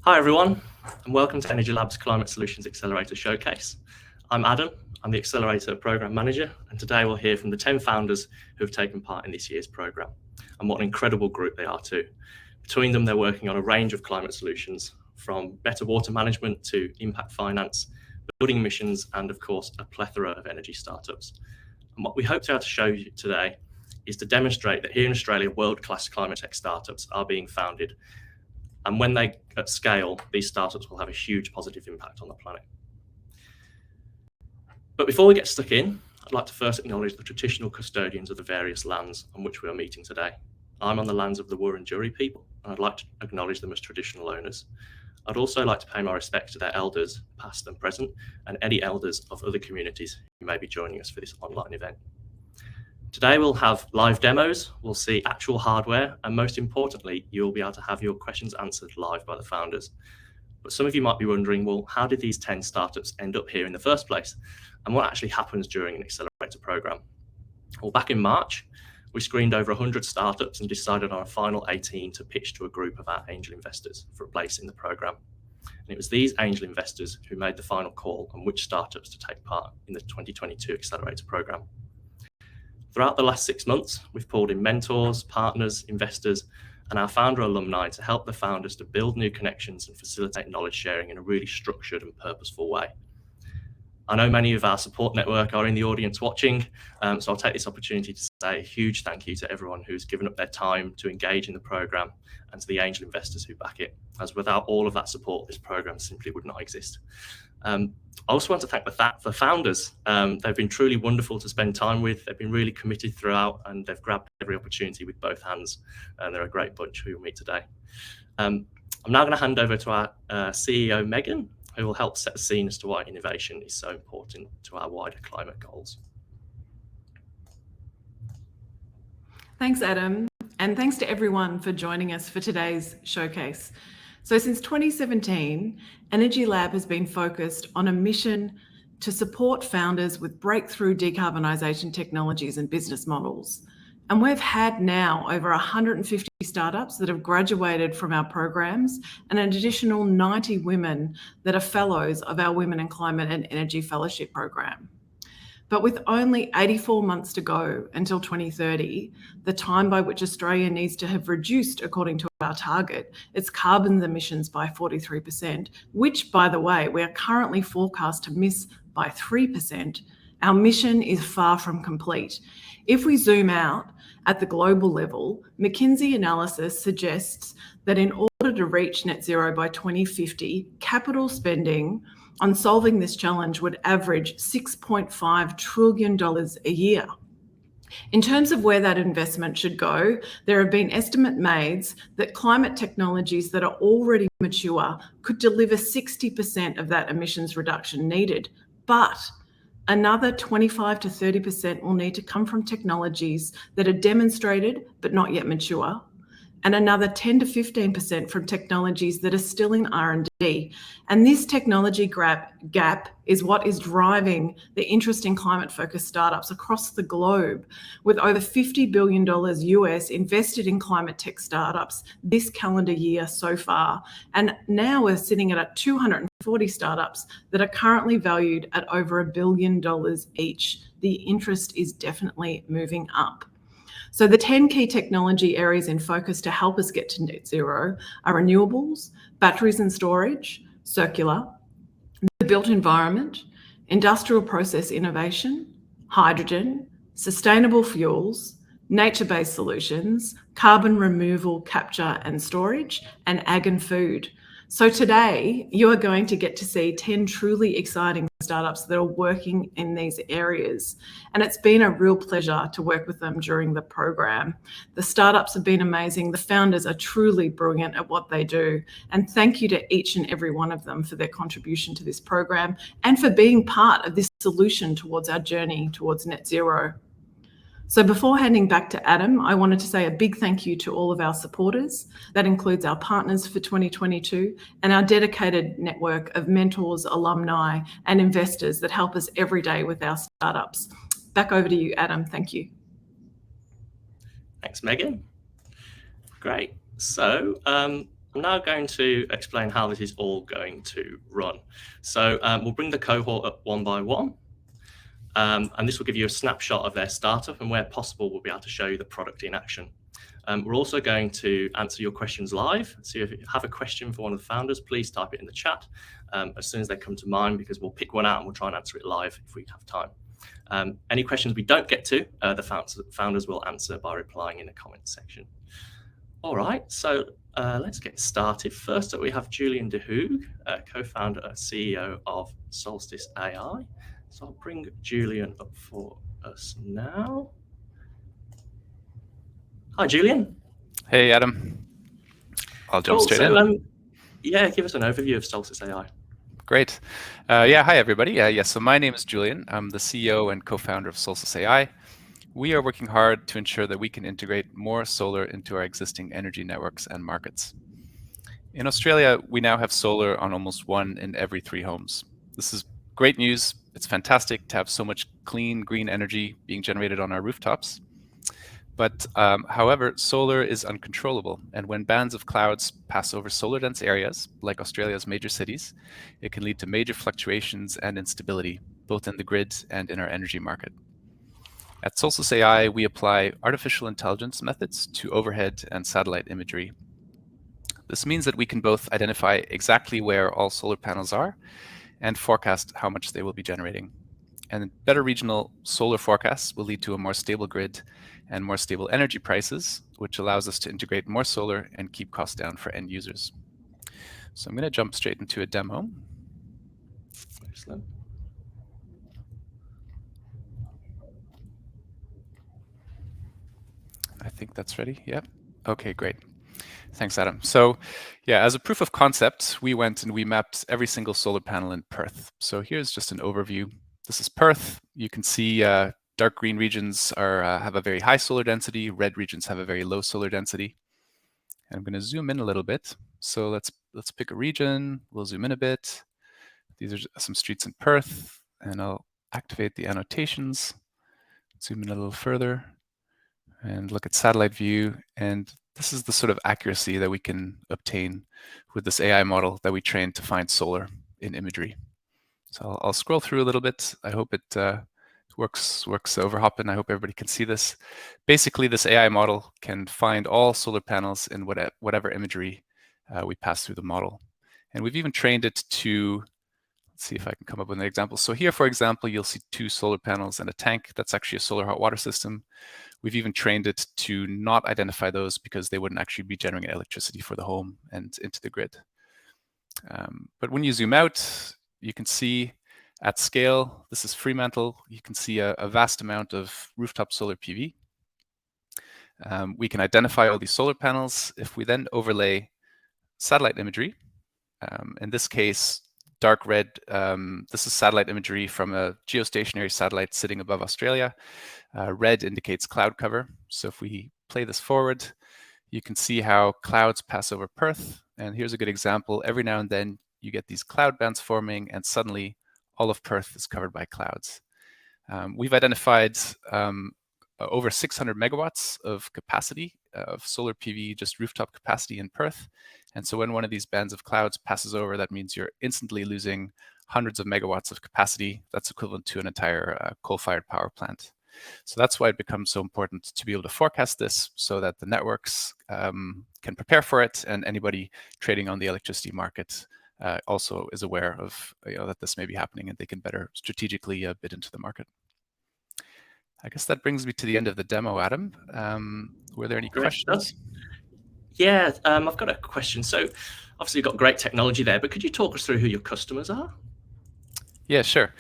Hi everyone, and welcome to EnergyLab's Climate Solutions Accelerator Showcase. I'm Adam, I'm the Accelerator Programme Manager, and today we'll hear from the 10 founders who have taken part in this year's programme, and what an incredible group they are too. Between them, they're working on a range of climate solutions, from better water management to impact finance, building emissions, and of course, a plethora of energy startups. And what we hope to be able to show you today is to demonstrate that here in Australia, world-class climate tech startups are being founded. And when they at scale, these startups will have a huge positive impact on the planet. But before we get stuck in, I'd like to first acknowledge the traditional custodians of the various lands on which we are meeting today. I'm on the lands of the Wurundjeri people, and I'd like to acknowledge them as traditional owners. I'd also like to pay my respects to their elders, past and present, and any elders of other communities who may be joining us for this online event. Today we'll have live demos, we'll see actual hardware, and most importantly, you'll be able to have your questions answered live by the founders. But some of you might be wondering, well, how did these 10 startups end up here in the first place? And what actually happens during an accelerator program? Well, back in March, we screened over 100 startups and decided on a final 18 to pitch to a group of our angel investors for a place in the program. And it was these angel investors who made the final call on which startups to take part in the 2022 accelerator program. Throughout the last 6 months, we've pulled in mentors, partners, investors, and our founder alumni to help the founders to build new connections and facilitate knowledge sharing in a really structured and purposeful way. I know many of our support network are in the audience watching, so I'll take this opportunity to say a huge thank you to everyone who's given up their time to engage in the program and to the angel investors who back it, as without all of that support, this program simply would not exist. I also want to thank the founders. They've been truly wonderful to spend time with. They've been really committed throughout, and they've grabbed every opportunity with both hands. And they're a great bunch who you'll meet today. I'm now going to hand over to our CEO, Megan, who will help set the scene as to why innovation is so important to our wider climate goals. Thanks, Adam, and thanks to everyone for joining us for today's showcase. So since 2017, EnergyLab has been focused on a mission to support founders with breakthrough decarbonisation technologies and business models. And we've had now over 150 startups that have graduated from our programs and an additional 90 women that are fellows of our Women in Climate and Energy Fellowship program. But with only 84 months to go until 2030, the time by which Australia needs to have reduced, according to our target, its carbon emissions by 43%, which, by the way, we are currently forecast to miss by 3%, our mission is far from complete. If we zoom out at the global level, McKinsey analysis suggests that in order to reach net zero by 2050, capital spending on solving this challenge would average $6.5 trillion a year. In terms of where that investment should go, there have been estimates made that climate technologies that are already mature could deliver 60% of that emissions reduction needed. But another 25 to 30% will need to come from technologies that are demonstrated but not yet mature, and another 10 to 15% from technologies that are still in R&D. And this technology gap is what is driving the interest in climate-focused startups across the globe, with over $50 billion US invested in climate tech startups this calendar year so far. And now we're sitting at 240 startups that are currently valued at over $1 billion each. The interest is definitely moving up. So the 10 key technology areas in focus to help us get to net zero are renewables, batteries and storage, circular, the built environment, industrial process innovation, hydrogen, sustainable fuels, nature-based solutions, carbon removal, capture and storage, and ag and food. So today, you are going to get to see 10 truly exciting startups that are working in these areas. And it's been a real pleasure to work with them during the program. The startups have been amazing. The founders are truly brilliant at what they do. And thank you to each and every one of them for their contribution to this program and for being part of this solution towards our journey towards net zero. So before handing back to Adam, I wanted to say a big thank you to all of our supporters. That includes our partners for 2022 and our dedicated network of mentors, alumni, and investors that help us every day with our startups. Back over to you, Adam. Thank you. Thanks, Megan. Great. So I'm now going to explain how this is all going to run. So we'll bring the cohort up one by one. And this will give you a snapshot of their startup, and where possible, we'll be able to show you the product in action. We're also going to answer your questions live. So if you have a question for one of the founders, please type it in the chat as soon as they come to mind, because we'll pick one out and we'll try and answer it live if we have time. Any questions we don't get to, the founders will answer by replying in the comments section. All right, so let's get started. First up, we have Julian De Hoog, co-founder and CEO of Solstice AI. So I'll bring Julian up for us now. Hi, Julian. Hey, Adam. I'll jump straight in. Yeah, give us an overview of Solstice AI. Great. Yeah, hi, everybody. So my name is Julian. I'm the CEO and co-founder of Solstice AI. We are working hard to ensure that we can integrate more solar into our existing energy networks and markets. In Australia, we now have solar on almost 1 in every 3 homes. This is great news. It's fantastic to have so much clean, green energy being generated on our rooftops. But however, solar is uncontrollable. And when bands of clouds pass over solar-dense areas, like Australia's major cities, it can lead to major fluctuations and instability, both in the grid and in our energy market. At Solstice AI, we apply artificial intelligence methods to overhead and satellite imagery. This means that we can both identify exactly where all solar panels are and forecast how much they will be generating. And better regional solar forecasts will lead to a more stable grid and more stable energy prices, which allows us to integrate more solar and keep costs down for end users. So I'm going to jump straight into a demo. Excellent. I think that's ready. Yep. Okay, great. Thanks, Adam. So yeah, as a proof of concept, we went and we mapped every single solar panel in Perth. So here's just an overview. This is Perth. You can see dark green regions have a very high solar density. Red regions have a very low solar density. And I'm going to zoom in a little bit. So let's pick a region. We'll zoom in a bit. These are some streets in Perth, and I'll activate the annotations. Zoom in a little further and look at satellite view. And this is the sort of accuracy that we can obtain with this AI model that we trained to find solar in imagery. So I'll scroll through a little bit. I hope it works over hopping. I hope everybody can see this. Basically, this AI model can find all solar panels in whatever imagery we pass through the model. And we've even trained it to, let's see if I can come up with an example. So here, for example, you'll see 2 solar panels and a tank. That's actually a solar hot water system. We've even trained it to not identify those because they wouldn't actually be generating electricity for the home and into the grid. But when you zoom out, you can see at scale, this is Fremantle. You can see a vast amount of rooftop solar PV. We can identify all these solar panels. If we then overlay satellite imagery, in this case, dark red, this is satellite imagery from a geostationary satellite sitting above Australia. Red indicates cloud cover. So if we play this forward, you can see how clouds pass over Perth. And here's a good example. Every now and then you get these cloud bands forming, and suddenly all of Perth is covered by clouds. We've identified over 600 megawatts of capacity of solar PV, just rooftop capacity in Perth. And so when one of these bands of clouds passes over, that means you're instantly losing hundreds of megawatts of capacity. That's equivalent to an entire coal-fired power plant. So that's why it becomes so important to be able to forecast this so that the networks can prepare for it, and anybody trading on the electricity market also is aware of that this may be happening, and they can better strategically bid into the market. I guess that brings me to the end of the demo, Adam. Were there any questions? Yeah, I've got a question. So obviously you've got great technology there, but could you talk us through who your customers are? Yeah, sure.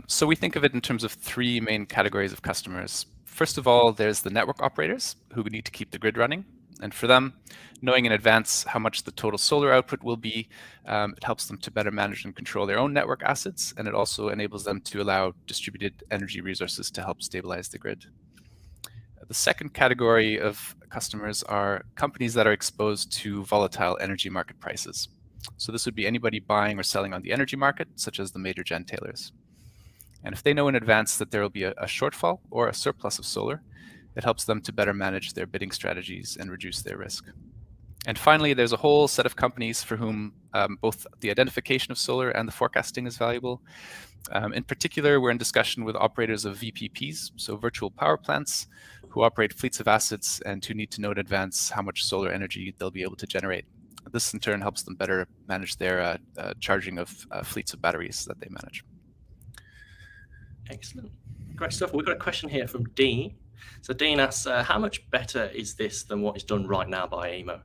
So we think of it in terms of 3 main categories of customers. First of all, there's the network operators who need to keep the grid running. And for them, knowing in advance how much the total solar output will be, it helps them to better manage and control their own network assets. And it also enables them to allow distributed energy resources to help stabilize the grid. The second category of customers are companies that are exposed to volatile energy market prices. So this would be anybody buying or selling on the energy market, such as the major gentailers. And if they know in advance that there will be a shortfall or a surplus of solar, it helps them to better manage their bidding strategies and reduce their risk. And finally, there's a whole set of companies for whom both the identification of solar and the forecasting is valuable. In particular, we're in discussion with operators of VPPs, so virtual power plants, who operate fleets of assets and who need to know in advance how much solar energy they'll be able to generate. This in turn helps them better manage their charging of fleets of batteries that they manage. Excellent. Great stuff. We've got a question here from Dean. So Dean asks, how much better is this than what is done right now by AEMO?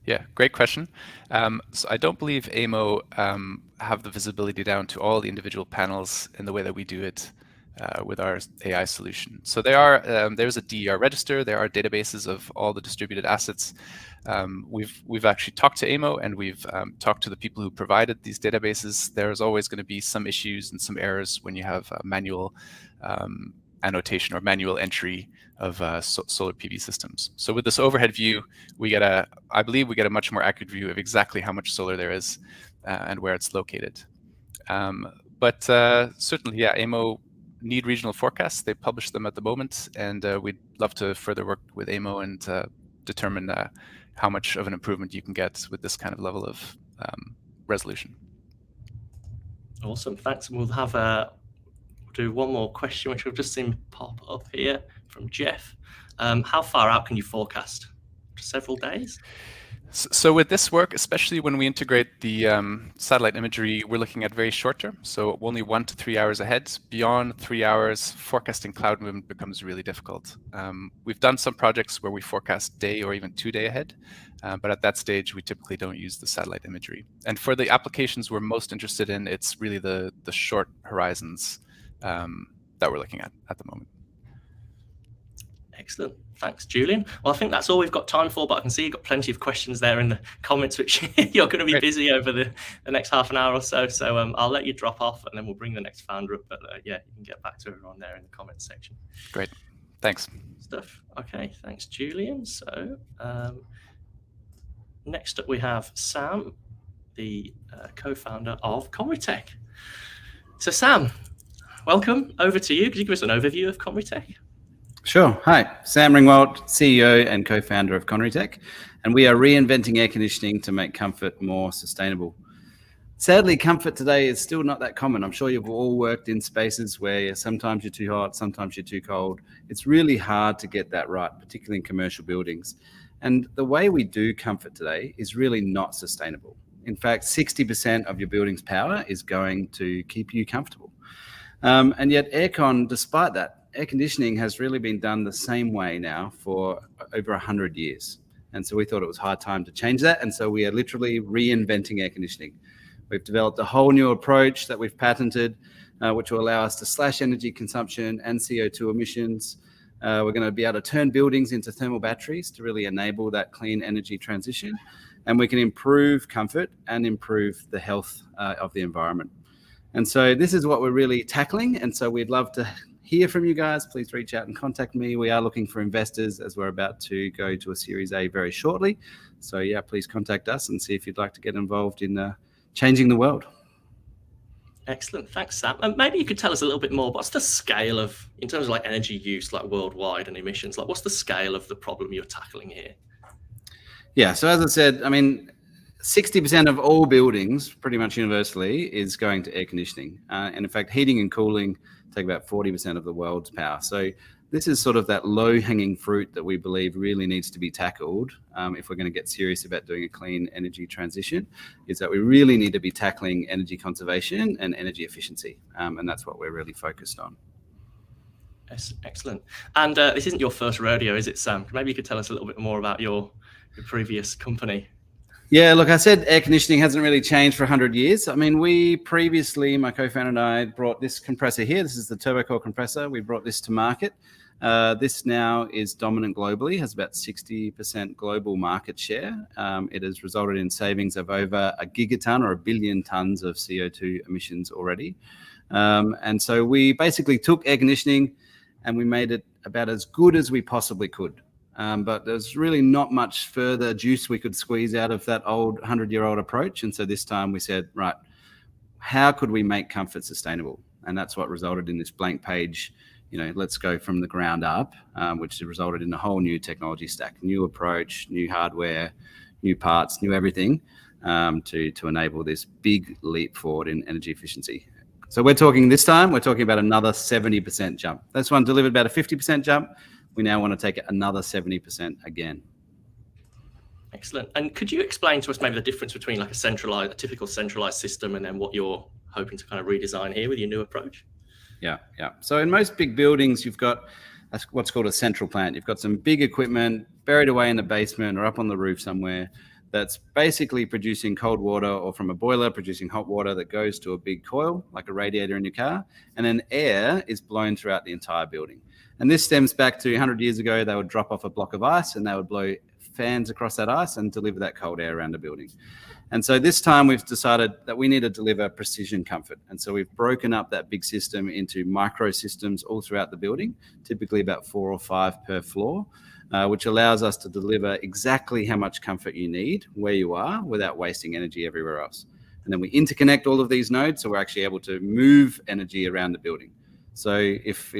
Yeah, great question. So I don't believe AEMO have the visibility down to all the individual panels in the way that we do it with our AI solution. So there's a DER register, there are databases of all the distributed assets. We've actually talked to AEMO and we've talked to the people who provided these databases. There's always going to be some issues and some errors when you have manual annotation or manual entry of solar PV systems. So with this overhead view, I believe we get a much more accurate view of exactly how much solar there is and where it's located. But certainly, yeah, AEMO need regional forecasts. They publish them at the moment, and we'd love to further work with AEMO and determine how much of an improvement you can get with this kind of level of resolution. Awesome, thanks. We'll have do one more question, which we've just seen pop up here from Jeff. How far out can you forecast? Several days? So with this work, especially when we integrate the satellite imagery, we're looking at very short term, so only 1 to 3 hours ahead. Beyond 3 hours, forecasting cloud movement becomes really difficult. We've done some projects where we forecast day or even 2 day ahead, but at that stage, we typically don't use the satellite imagery. And for the applications we're most interested in, it's really the short horizons that we're looking at the moment. Excellent. Thanks, Julian. Well, I think that's all we've got time for, but I can see you've got plenty of questions there in the comments, which you're going to be busy over the next half an hour or so. So I'll let you drop off and then we'll bring the next founder up. But yeah, you can get back to everyone there in the comments section. Great. Thanks. Stuff. Okay. Thanks, Julian. So next up we have Sam, the co-founder of Conry Tech. So Sam, welcome. Over to you. Could you give us an overview of Conry Tech? Sure. Hi, Sam Ringwald, CEO and co-founder of Conry Tech, and we are reinventing air conditioning to make comfort more sustainable. Sadly, comfort today is still not that common. I'm sure you've all worked in spaces where sometimes you're too hot, sometimes you're too cold. It's really hard to get that right, particularly in commercial buildings. And the way we do comfort today is really not sustainable. In fact, 60% of your building's power is going to keep you comfortable. And yet aircon, despite that, air conditioning has really been done the same way now for over 100 years. And so we thought it was high time to change that. And so we are literally reinventing air conditioning. We've developed a whole new approach that we've patented, which will allow us to slash energy consumption and CO2 emissions. We're going to be able to turn buildings into thermal batteries to really enable that clean energy transition. And we can improve comfort and improve the health of the environment. And so this is what we're really tackling. And so we'd love to hear from you guys. Please reach out and contact me. We are looking for investors as we're about to go to a Series A very shortly. So yeah, please contact us and see if you'd like to get involved in changing the world. Excellent. Thanks, Sam. And maybe you could tell us a little bit more. What's the scale of, in terms of like energy use, like worldwide and emissions, like what's the scale of the problem you're tackling here? Yeah. So as I said, I mean, 60% of all buildings, pretty much universally, is going to air conditioning. And in fact, heating and cooling take about 40% of the world's power. So this is sort of that low-hanging fruit that we believe really needs to be tackled if we're going to get serious about doing a clean energy transition, is that we really need to be tackling energy conservation and energy efficiency. And that's what we're really focused on. Yes, excellent. And this isn't your first rodeo, is it, Sam? Maybe you could tell us a little bit more about your previous company. Yeah, look, I said air conditioning hasn't really changed for 100 years. I mean, we previously, my co-founder and I, brought this compressor here. This is the turbo compressor. We brought this to market. This now is dominant globally, has about 60% global market share. It has resulted in savings of over a gigaton or 1 billion tons of CO2 emissions already. And so we basically took air conditioning and we made it about as good as we possibly could. But there's really not much further juice we could squeeze out of that old 100-year-old approach. And so this time we said, right, how could we make comfort sustainable? And that's what resulted in this blank page, let's go from the ground up, which resulted in a whole new technology stack, new approach, new hardware, new parts, new everything to enable this big leap forward in energy efficiency. So we're talking about another 70% jump. This one delivered about a 50% jump. We now want to take it another 70% again. Excellent. And could you explain to us maybe the difference between like a typical centralized system and then what you're hoping to kind of redesign here with your new approach? Yeah. So in most big buildings, you've got what's called a central plant. You've got some big equipment buried away in the basement or up on the roof somewhere that's basically producing cold water, or from a boiler producing hot water that goes to a big coil, like a radiator in your car, and then air is blown throughout the entire building. And this stems back to 100 years ago. They would drop off a block of ice and they would blow fans across that ice and deliver that cold air around the building. And so this time we've decided that we need to deliver precision comfort. And so we've broken up that big system into micro systems all throughout the building, typically about 4 or 5 per floor, which allows us to deliver exactly how much comfort you need where you are without wasting energy everywhere else. And then we interconnect all of these nodes, so we're actually able to move energy around the building. So if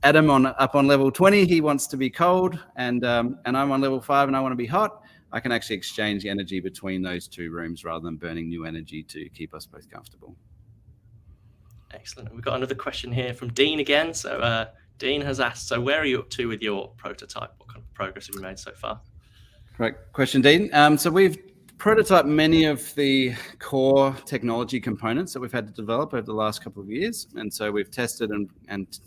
Adam up on level 20, he wants to be cold, and I'm on level 5 and I want to be hot, I can actually exchange energy between those 2 rooms rather than burning new energy to keep us both comfortable. Excellent. We've got another question here from Dean again. So Dean has asked, so where are you up to with your prototype? What kind of progress have you made so far? Great question, Dean. So we've prototyped many of the core technology components that we've had to develop over the last couple of years. And so we've tested and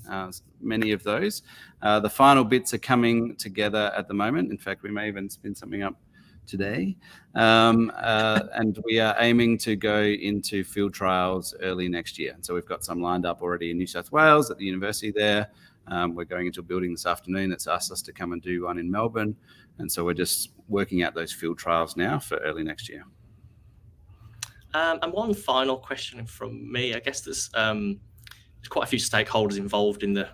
many of those. The final bits are coming together at the moment. In fact, we may even spin something up today. And we are aiming to go into field trials early next year. And so we've got some lined up already in New South Wales at the university there. We're going into a building this afternoon that's asked us to come and do one in Melbourne. And so we're just working out those field trials now for early next year. And one final question from me. I guess there's quite a few stakeholders involved in the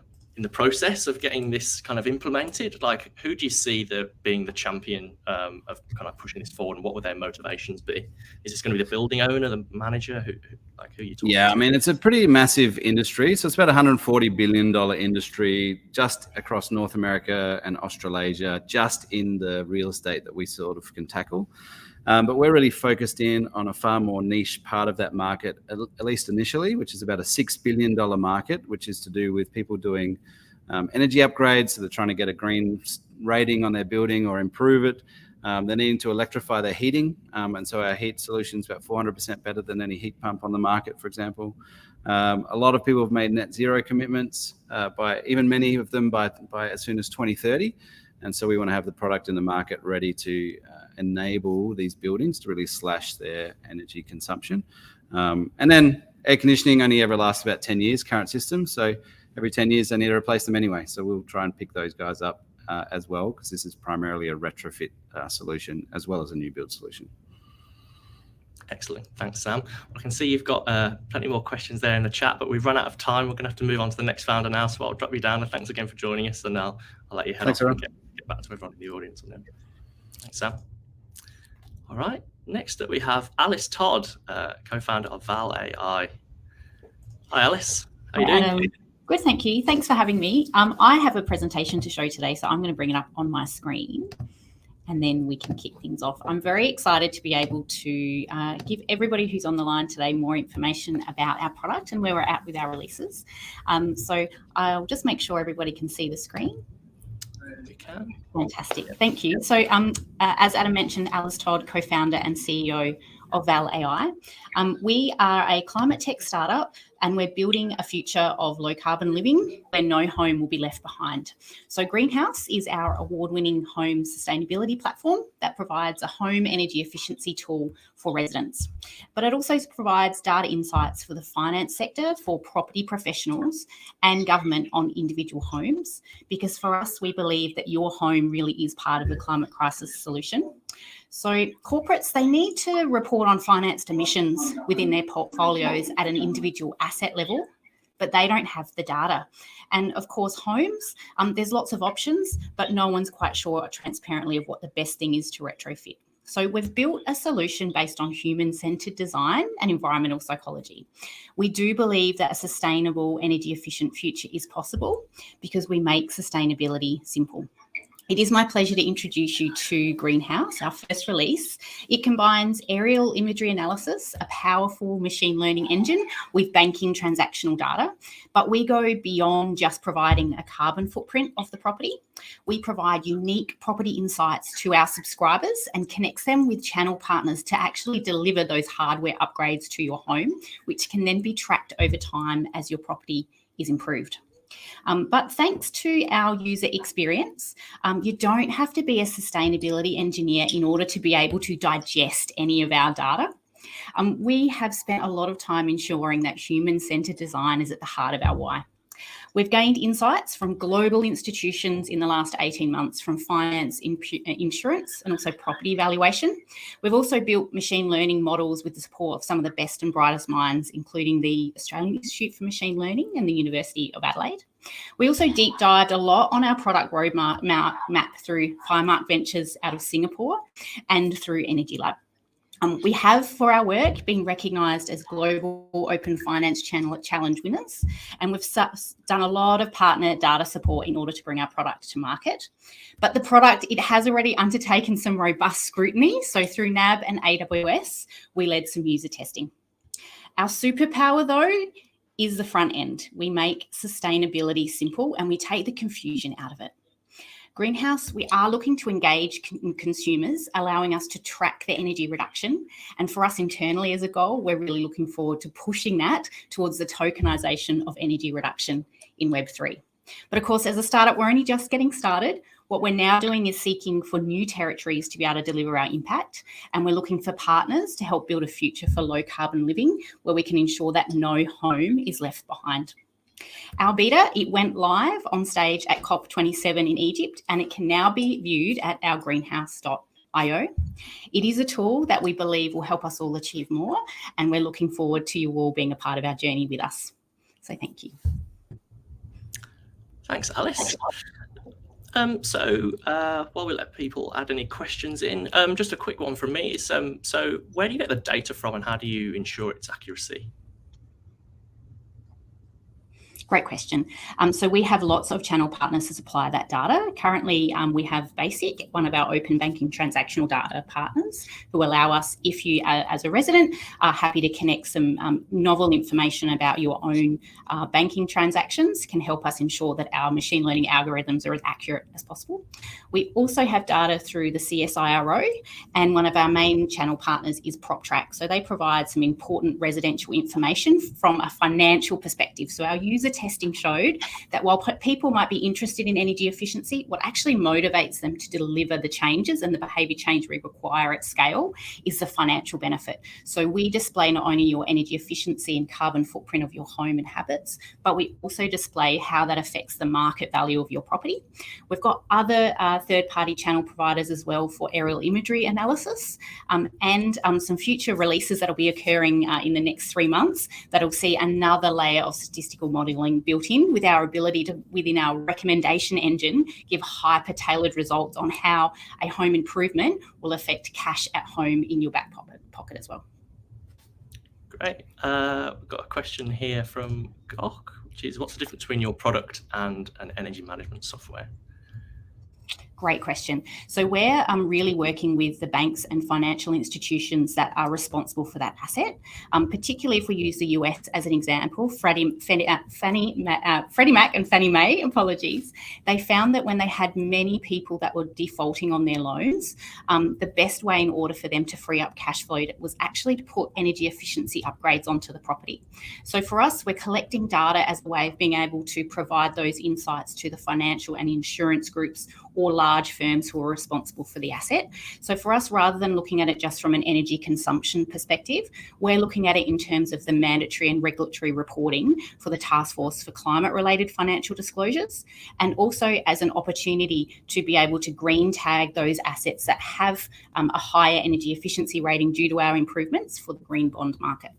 process of getting this kind of implemented. Like, who do you see being the champion of kind of pushing this forward, and what would their motivations be? Is this going to be the building owner, the manager? Who are you talking to? Yeah, I mean, it's a pretty massive industry. So it's about $140 billion industry just across North America and Australasia, just in the real estate that we sort of can tackle. But we're really focused in on a far more niche part of that market, at least initially, which is about a $6 billion market, which is to do with people doing energy upgrades. So they're trying to get a green rating on their building or improve it. They're needing to electrify their heating. And so our heat solution is about 400% better than any heat pump on the market, for example. A lot of people have made net zero commitments, many of them by as soon as 2030. And so we want to have the product in the market ready to enable these buildings to really slash their energy consumption. And then air conditioning only ever lasts about 10 years, current system. So every 10 years, they need to replace them anyway. So we'll try and pick those guys up as well, because this is primarily a retrofit solution as well as a new build solution. Excellent. Thanks, Sam. I can see you've got plenty more questions there in the chat, but we've run out of time. We're going to have to move on to the next founder now. So I'll drop you down. And thanks again for joining us. And I'll let you head off and get back to everyone in the audience. Thanks, Sam. All right. Next up, we have Alice Todd, co-founder of Val.Ai. Hi, Alice. How are you doing? Good, thank you. Thanks for having me. I have a presentation to show today, so I'm going to bring it up on my screen, and then we can kick things off. I'm very excited to be able to give everybody who's on the line today more information about our product and where we're at with our releases. So I'll just make sure everybody can see the screen. You can. Fantastic. Thank you. So as Adam mentioned, Alice Todd, co-founder and CEO of Val.Ai. We are a climate tech startup, and we're building a future of low carbon living where no home will be left behind. So Greenhouse is our award-winning home sustainability platform that provides a home energy efficiency tool for residents. But it also provides data insights for the finance sector, for property professionals and government on individual homes, because for us, we believe that your home really is part of the climate crisis solution. So corporates, they need to report on financed emissions within their portfolios at an individual asset level, but they don't have the data. And of course, homes, there's lots of options, but no one's quite sure transparently of what the best thing is to retrofit. So we've built a solution based on human-centered design and environmental psychology. We do believe that a sustainable, energy-efficient future is possible because we make sustainability simple. It is my pleasure to introduce you to Greenhouse, our first release. It combines aerial imagery analysis, a powerful machine learning engine, with banking transactional data. But we go beyond just providing a carbon footprint of the property. We provide unique property insights to our subscribers and connects them with channel partners to actually deliver those hardware upgrades to your home, which can then be tracked over time as your property is improved. But thanks to our user experience, you don't have to be a sustainability engineer in order to be able to digest any of our data. We have spent a lot of time ensuring that human-centred design is at the heart of our why. We've gained insights from global institutions in the last 18 months from finance, insurance, and also property valuation. We've also built machine learning models with the support of some of the best and brightest minds, including the Australian Institute for Machine Learning and the University of Adelaide. We also deep dived a lot on our product roadmap map through Farmbot Ventures out of Singapore and through EnergyLab. We have, for our work, been recognised as Global Open Finance Challenge winners, and we've done a lot of partner data support in order to bring our product to market. But the product, it has already undertaken some robust scrutiny. So through NAB and AWS, we led some user testing. Our superpower, though, is the front end. We make sustainability simple and we take the confusion out of it. Greenhouse, we are looking to engage consumers, allowing us to track their energy reduction. And for us internally as a goal, we're really looking forward to pushing that towards the tokenisation of energy reduction in Web3. But of course, as a startup, we're only just getting started. What we're now doing is seeking for new territories to be able to deliver our impact. And we're looking for partners to help build a future for low carbon living where we can ensure that no home is left behind. Our beta, it went live on stage at COP27 in Egypt, and it can now be viewed at our greenhouse.io. It is a tool that we believe will help us all achieve more, and we're looking forward to you all being a part of our journey with us. So thank you. Thanks, Alice. While we let people add any questions in, just a quick one from me is, so where do you get the data from and how do you ensure its accuracy? Great question. So we have lots of channel partners to supply that data. Currently, we have Basic, one of our open banking transactional data partners, who allow us, if you, as a resident, are happy to connect some novel information about your own banking transactions, can help us ensure that our machine learning algorithms are as accurate as possible. We also have data through the CSIRO, and one of our main channel partners is PropTrack. So they provide some important residential information from a financial perspective. So our user testing showed that while people might be interested in energy efficiency, what actually motivates them to deliver the changes and the behaviour change we require at scale is the financial benefit. So we display not only your energy efficiency and carbon footprint of your home and habits, but we also display how that affects the market value of your property. We've got other third-party channel providers as well for aerial imagery analysis, and some future releases that'll be occurring in the next 3 months that'll see another layer of statistical modelling built in with our ability to, within our recommendation engine, give hyper-tailored results on how a home improvement will affect cash at home in your back pocket as well. Great. We've got a question here from Gok, which is, what's the difference between your product and an energy management software? Great question. So we're really working with the banks and financial institutions that are responsible for that asset, particularly if we use the US as an example. Freddie Mac and Fannie Mae, apologies, they found that when they had many people that were defaulting on their loans, the best way in order for them to free up cash flow was actually to put energy efficiency upgrades onto the property. So for us, we're collecting data as a way of being able to provide those insights to the financial and insurance groups or large firms who are responsible for the asset. So for us, rather than looking at it just from an energy consumption perspective, we're looking at it in terms of the mandatory and regulatory reporting for the Task Force for Climate-related Financial Disclosures, and also as an opportunity to be able to green tag those assets that have a higher energy efficiency rating due to our improvements for the green bond market.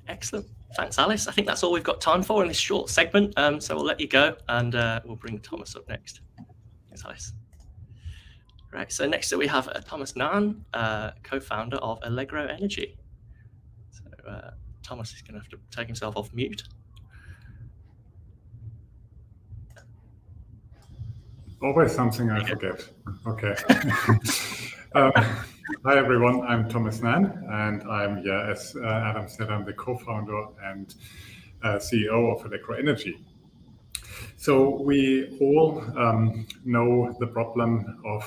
Excellent. Thanks, Alice. I think that's all we've got time for in this short segment. So we'll let you go and we'll bring Thomas up next. Thanks, Alice. Right, so next up we have Thomas Nan, co-founder of Allegro Energy. So Thomas is going to have to take himself off mute. Always something I forget. Okay. Hi everyone, I'm Thomas Nann, and I'm, as Adam said, I'm the co-founder and CEO of Allegro Energy. So we all know the problem of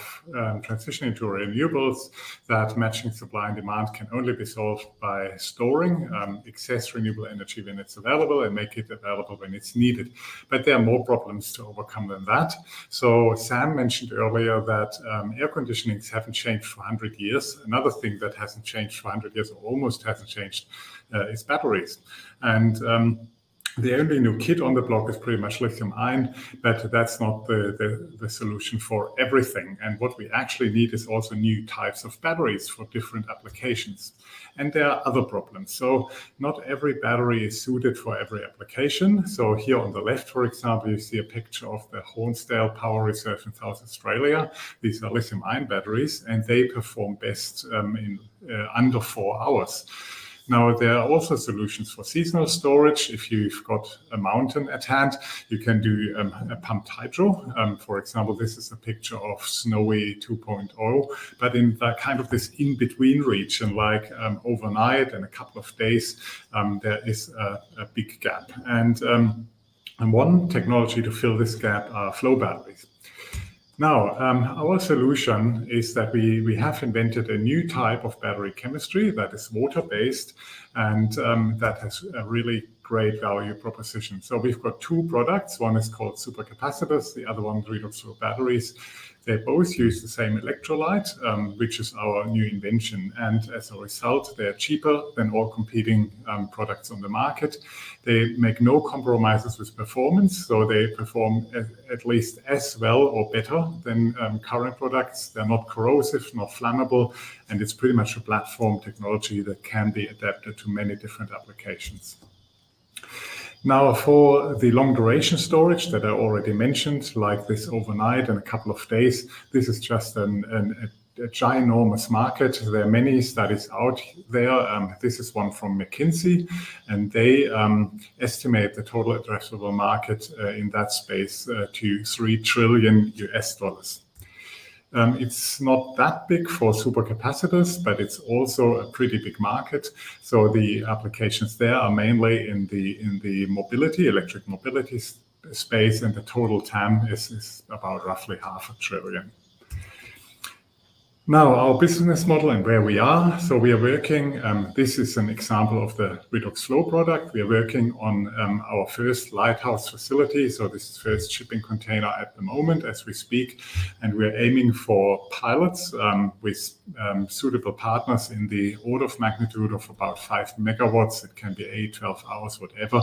transitioning to renewables, that matching supply and demand can only be solved by storing excess renewable energy when it's available and make it available when it's needed. But there are more problems to overcome than that. So Sam mentioned earlier that air conditionings haven't changed for 100 years. Another thing that hasn't changed for 100 years, or almost hasn't changed, is batteries. And the only new kid on the block is pretty much lithium-ion, but that's not the solution for everything. And what we actually need is also new types of batteries for different applications. And there are other problems. So not every battery is suited for every application. So here on the left, for example, you see a picture of the Hornsdale Power Reserve in South Australia. These are lithium-ion batteries, and they perform best in under 4 hours. Now, there are also solutions for seasonal storage. If you've got a mountain at hand, you can do a pumped hydro. For example, this is a picture of Snowy 2.0, but in that kind of this in-between region, like overnight and a couple of days, there is a big gap. And one technology to fill this gap are flow batteries. Now, our solution is that we have invented a new type of battery chemistry that is water-based, and that has a really great value proposition. So we've got 2 products. One is called supercapacitors, the other one redox flow batteries. They both use the same electrolyte, which is our new invention. And as a result, they're cheaper than all competing products on the market. They make no compromises with performance, so they perform at least as well or better than current products. They're not corrosive, not flammable, and it's pretty much a platform technology that can be adapted to many different applications. Now, for the long duration storage that I already mentioned, like this overnight and a couple of days, this is just a ginormous market. There are many studies out there. This is one from McKinsey, and they estimate the total addressable market in that space to $3 trillion. It's not that big for supercapacitors, but it's also a pretty big market. So the applications there are mainly in the mobility, electric mobility space, and the total TAM is about roughly $500 billion. Now, our business model and where we are. So we are working, this is an example of the redox flow product. We are working on our first lighthouse facility. So this is first shipping container at the moment as we speak. And we're aiming for pilots with suitable partners in the order of magnitude of about 5 megawatts. It can be 8, 12 hours, whatever.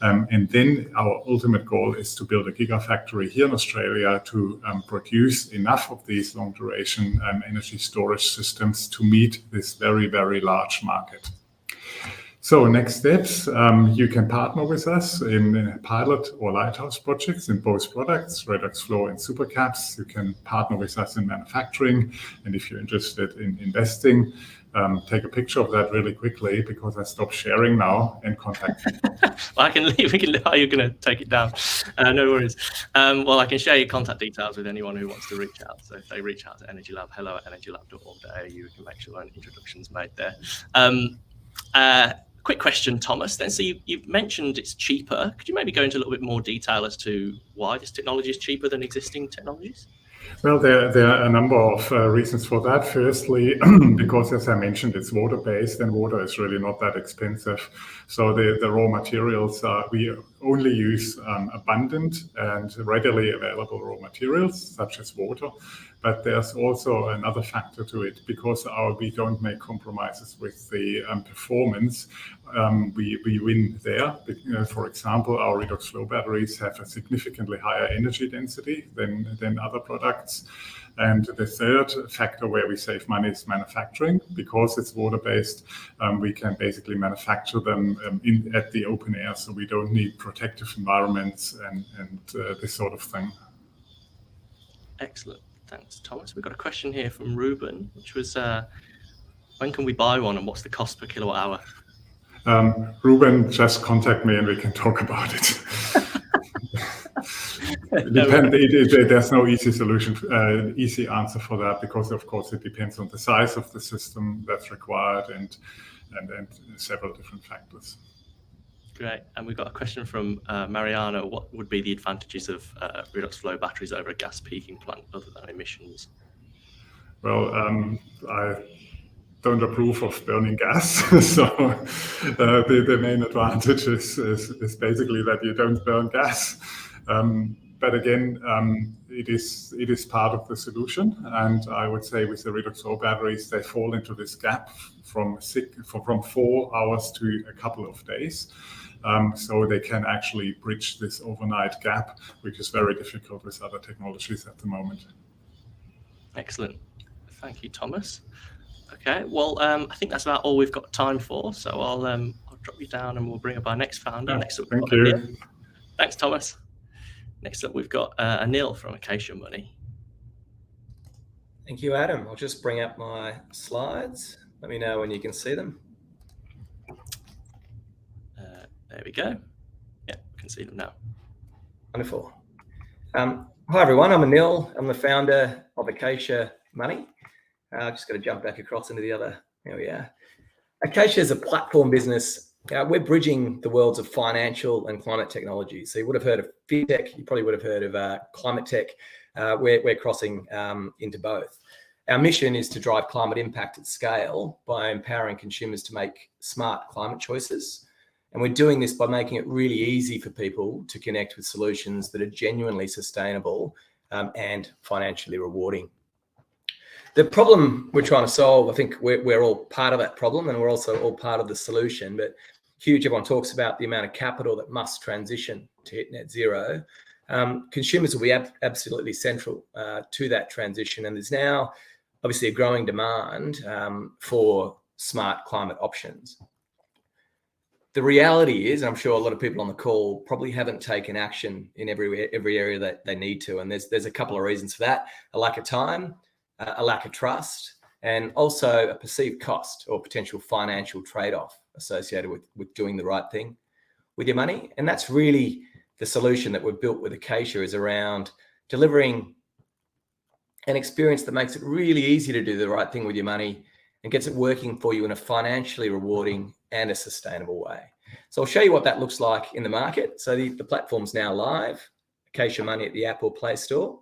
And then our ultimate goal is to build a gigafactory here in Australia to produce enough of these long duration energy storage systems to meet this very, very large market. So next steps, you can partner with us in pilot or lighthouse projects in both products, redox flow and supercaps. You can partner with us in manufacturing. And if you're interested in investing, take a picture of that really quickly because I stopped sharing now and contact me. Well, I can leave. How are you going to take it down? No worries. Well, I can share your contact details with anyone who wants to reach out. So if they reach out to EnergyLab, hello@energylab.org.au, we can make sure an introduction's made there. Quick question, Thomas. Then, so you've mentioned it's cheaper. Could you maybe go into a little bit more detail as to why this technology is cheaper than existing technologies? Well, there are a number of reasons for that. Firstly, because as I mentioned, it's water-based and water is really not that expensive. So the raw materials, we only use abundant and readily available raw materials, such as water. But there's also another factor to it, because we don't make compromises with the performance. We win there. For example, our redox flow batteries have a significantly higher energy density than other products. And the third factor where we save money is manufacturing. Because it's water-based, we can basically manufacture them at the open air, so we don't need protective environments and this sort of thing. Excellent. Thanks, Thomas. We've got a question here from Ruben, which was, when can we buy one and what's the cost per kilowatt hour? Ruben, just contact me and we can talk about it. There's no easy solution, easy answer for that, because of course it depends on the size of the system that's required and several different factors. Great. And we've got a question from Mariana. What would be the advantages of redox flow batteries over a gas peaking plant other than emissions? Well, I don't approve of burning gas, so the main advantage is basically that you don't burn gas. But again, it is part of the solution, and I would say with the redox flow batteries, they fall into this gap from 4 hours to a couple of days. So they can actually bridge this overnight gap, which is very difficult with other technologies at the moment. Excellent. Thank you, Thomas. Okay, well, I think that's about all we've got time for. So I'll drop you down and we'll bring up our next founder. Yeah, next up, thank you. Anil. Thanks, Thomas. Next up, we've got Anil from Acacia Money. Thank you, Adam. I'll just bring up my slides. Let me know when you can see them. There we go. Yeah, we can see them now. Wonderful. Hi, everyone. I'm Anil. I'm the founder of Acacia Money. Just got to jump back across into the other. There we are. Acacia is a platform business. We're bridging the worlds of financial and climate technology. So you would have heard of fintech. You probably would have heard of climate tech. We're crossing into both. Our mission is to drive climate impact at scale by empowering consumers to make smart climate choices. And we're doing this by making it really easy for people to connect with solutions that are genuinely sustainable and financially rewarding. The problem we're trying to solve, I think we're all part of that problem, and we're also all part of the solution. But huge, everyone talks about the amount of capital that must transition to hit net zero. Consumers will be absolutely central to that transition. And there's now obviously a growing demand for smart climate options. The reality is, I'm sure a lot of people on the call probably haven't taken action in every area that they need to. And there's a couple of reasons for that: a lack of time, a lack of trust, and also a perceived cost or potential financial trade-off associated with doing the right thing with your money. And that's really the solution that we've built with Acacia, is around delivering an experience that makes it really easy to do the right thing with your money and gets it working for you in a financially rewarding and a sustainable way. So I'll show you what that looks like in the market. So the platform's now live, Acacia Money at the App or Play Store.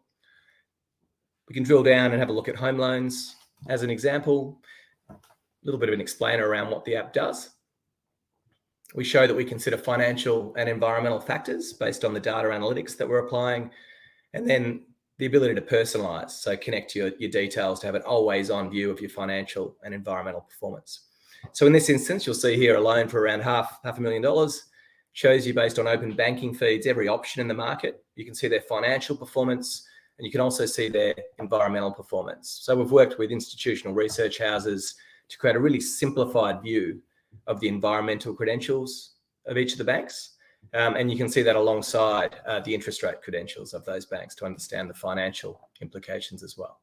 We can drill down and have a look at home loans as an example. A little bit of an explainer around what the app does. We show that we consider financial and environmental factors based on the data analytics that we're applying, and then the ability to personalize, so connect your details to have an always-on view of your financial and environmental performance. So in this instance, you'll see here a loan for around $500,000 shows you, based on open banking feeds, every option in the market. You can see their financial performance, and you can also see their environmental performance. So we've worked with institutional research houses to create a really simplified view of the environmental credentials of each of the banks. And you can see that alongside the interest rate credentials of those banks to understand the financial implications as well.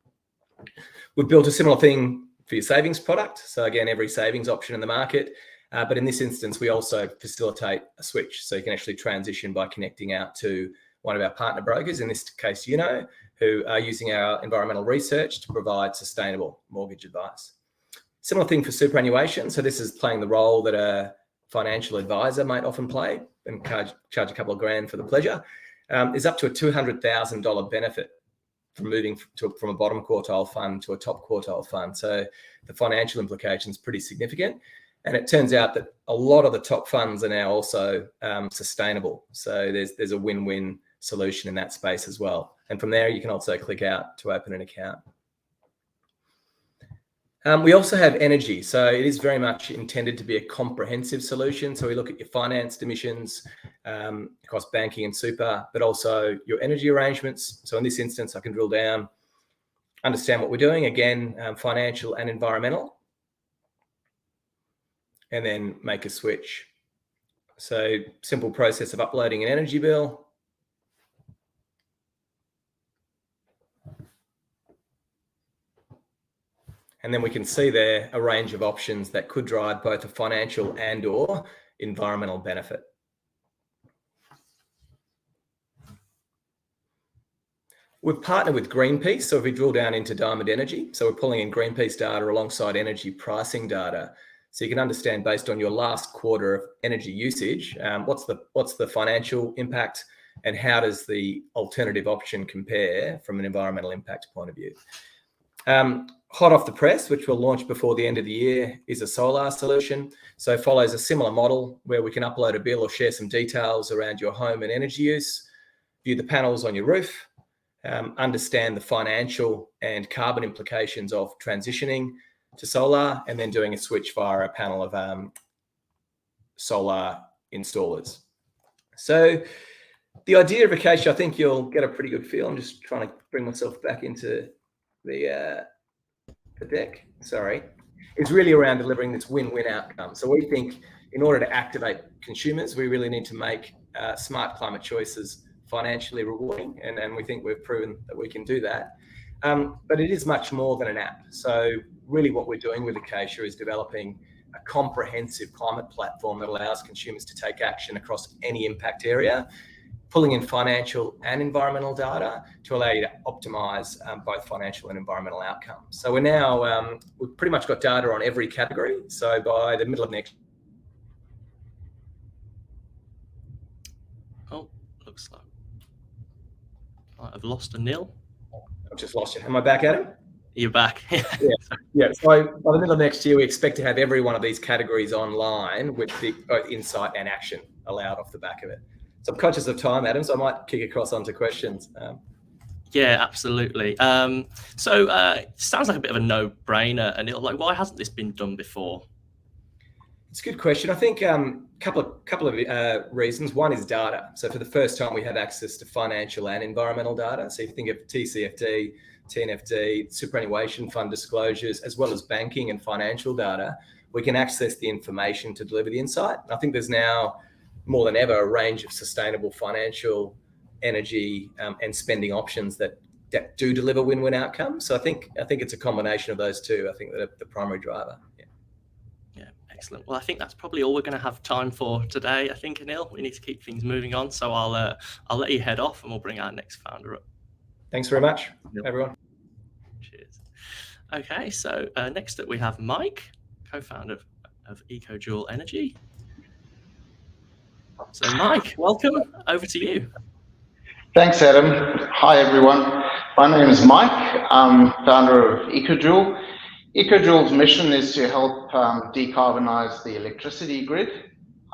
We've built a similar thing for your savings product. So again, every savings option in the market. But in this instance, we also facilitate a switch. So you can actually transition by connecting out to one of our partner brokers, in this case, who are using our environmental research to provide sustainable mortgage advice. Similar thing for superannuation. So this is playing the role that a financial advisor might often play and charge a couple of grand for the pleasure. Is up to a $200,000 benefit from moving from a bottom quartile fund to a top quartile fund. So the financial implication is pretty significant. And it turns out that a lot of the top funds are now also sustainable. So there's a win-win solution in that space as well. And from there, you can also click out to open an account. We also have energy. So it is very much intended to be a comprehensive solution. So we look at your financed emissions across banking and super, but also your energy arrangements. So in this instance, I can drill down, understand what we're doing. Again, financial and environmental. And then make a switch. So simple process of uploading an energy bill. And then we can see there a range of options that could drive both a financial and or environmental benefit. We've partnered with Greenpeace. So if we drill down into Diamond Energy, so we're pulling in Greenpeace data alongside energy pricing data. So you can understand based on your last quarter of energy usage, what's the financial impact and how does the alternative option compare from an environmental impact point of view. Hot off the press, which we'll launch before the end of the year, is a solar solution. So it follows a similar model where we can upload a bill or share some details around your home and energy use, view the panels on your roof, understand the financial and carbon implications of transitioning to solar, and then doing a switch via a panel of solar installers. So the idea of Acacia, I think you'll get a pretty good feel. I'm just trying to bring myself back into the deck. Sorry. It's really around delivering this win-win outcome. So we think in order to activate consumers, we really need to make smart climate choices financially rewarding, and we think we've proven that we can do that. But it is much more than an app. So really what we're doing with Acacia is developing a comprehensive climate platform that allows consumers to take action across any impact area, pulling in financial and environmental data to allow you to optimize both financial and environmental outcomes. So we're now, we've pretty much got data on every category. So by the middle of next looks like I've lost Anil. I've just lost you. Am I back at it? You're back. Yeah. So by the middle of next year, we expect to have every one of these categories online with both insight and action allowed off the back of it. So I'm conscious of time, Adam, so I might kick across onto questions. Yeah, absolutely. So it sounds like a bit of a no-brainer, Anil. Like, why hasn't this been done before? It's a good question. I think couple of reasons. One is data. So for the first time, we have access to financial and environmental data. So if you think of TCFD, TNFD, superannuation fund disclosures, as well as banking and financial data, we can access the information to deliver the insight. I think there's now more than ever a range of sustainable financial, energy and spending options that do deliver win-win outcomes. So I think it's a combination of those two. I think that the primary driver. Yeah, excellent. Well, I think that's probably all we're going to have time for today. I think, Anil, we need to keep things moving on. So I'll let you head off, and we'll bring our next founder up. Thanks very much, everyone. Cheers. Okay, so next up we have Mike, co-founder of EcoJoule Energy. So Mike, welcome. Over to you. Thanks, Adam. Hi, everyone. My name is Mike. I'm founder of EcoJoule. EcoJoule's mission is to help decarbonise the electricity grid.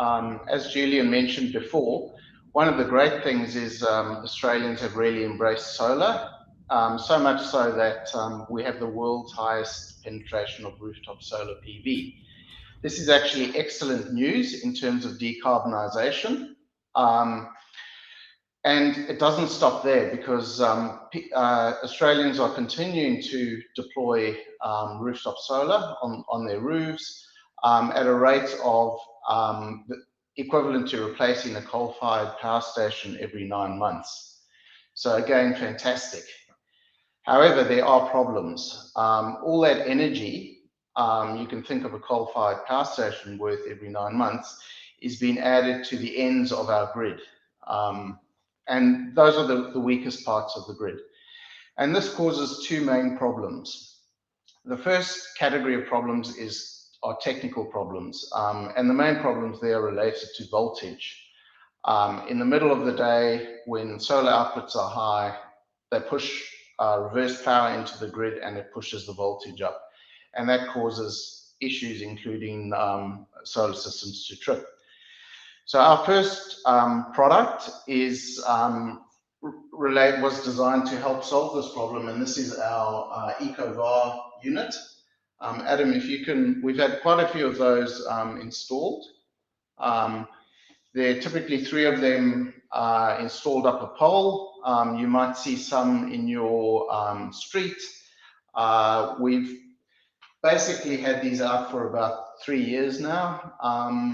As Julian mentioned before, one of the great things is Australians have really embraced solar, so much so that we have the world's highest penetration of rooftop solar PV. This is actually excellent news in terms of decarbonisation. And it doesn't stop there, because Australians are continuing to deploy rooftop solar on their roofs at a rate of equivalent to replacing a coal-fired power station every 9 months. So again, fantastic. However, there are problems. All that energy, you can think of a coal-fired power station worth every 9 months, is being added to the ends of our grid. And those are the weakest parts of the grid. And this causes two main problems. The first category of problems are technical problems. And the main problems there are related to voltage. In the middle of the day, when solar outputs are high, they push reverse power into the grid, and it pushes the voltage up. And that causes issues, including solar systems to trip. So our first product was designed to help solve this problem, and this is our EcoVar unit. Adam, if you can, we've had quite a few of those installed. There are typically 3 of them installed up a pole. You might see some in your street. We've basically had these out for about 3 years now,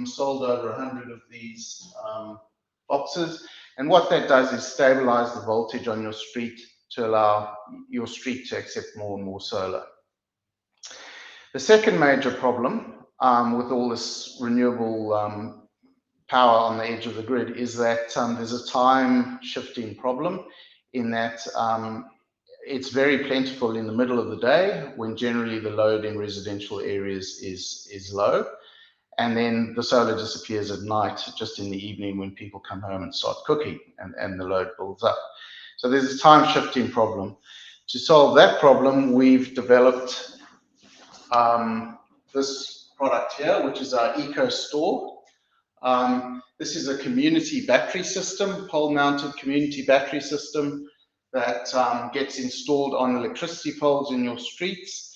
sold over 100 of these boxes. And what that does is stabilize the voltage on your street to allow your street to accept more and more solar. The second major problem with all this renewable power on the edge of the grid is that there's a time shifting problem. in that it's very plentiful in the middle of the day when generally the load in residential areas is low. And then the solar disappears at night, just in the evening when people come home and start cooking, and the load builds up. So there's this time shifting problem. To solve that problem, we've developed this product here, which is our Eco Store. This is a community battery system, pole-mounted community battery system that gets installed on electricity poles in your streets.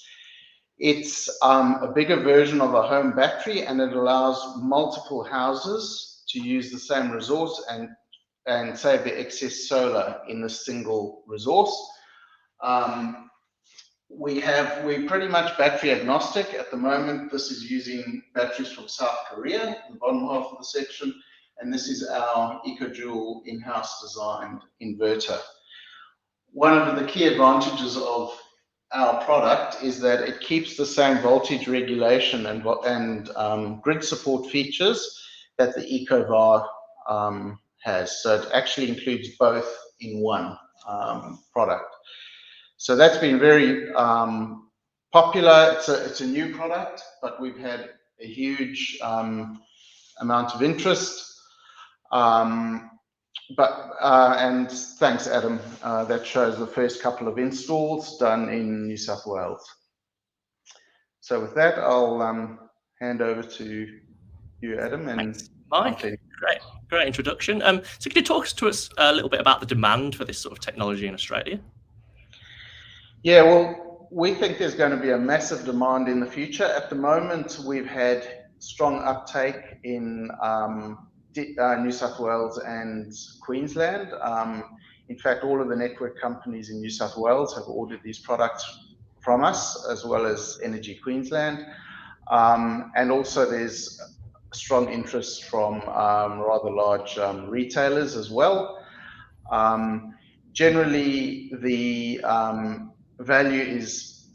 It's a bigger version of a home battery, and it allows multiple houses to use the same resource and save the excess solar in the single resource. We're pretty much battery agnostic at the moment. This is using batteries from South Korea, in the bottom half of the section, and this is our EcoJoule in-house designed inverter. One of the key advantages of our product is that it keeps the same voltage regulation and grid support features that the EcoVar has. So it actually includes both in one product. So that's been very popular. It's a new product, but we've had a huge amount of interest. And thanks, Adam. That shows the first couple of installs done in New South Wales. So with that, I'll hand over to you, Adam. And thanks, Mike. Great introduction. So could you talk to us a little bit about the demand for this sort of technology in Australia? Yeah, well, we think there's going to be a massive demand in the future. At the moment, we've had strong uptake in New South Wales and Queensland. In fact, all of the network companies in New South Wales have ordered these products from us, as well as Energy Queensland. And also there's strong interest from rather large retailers as well. Generally, the value is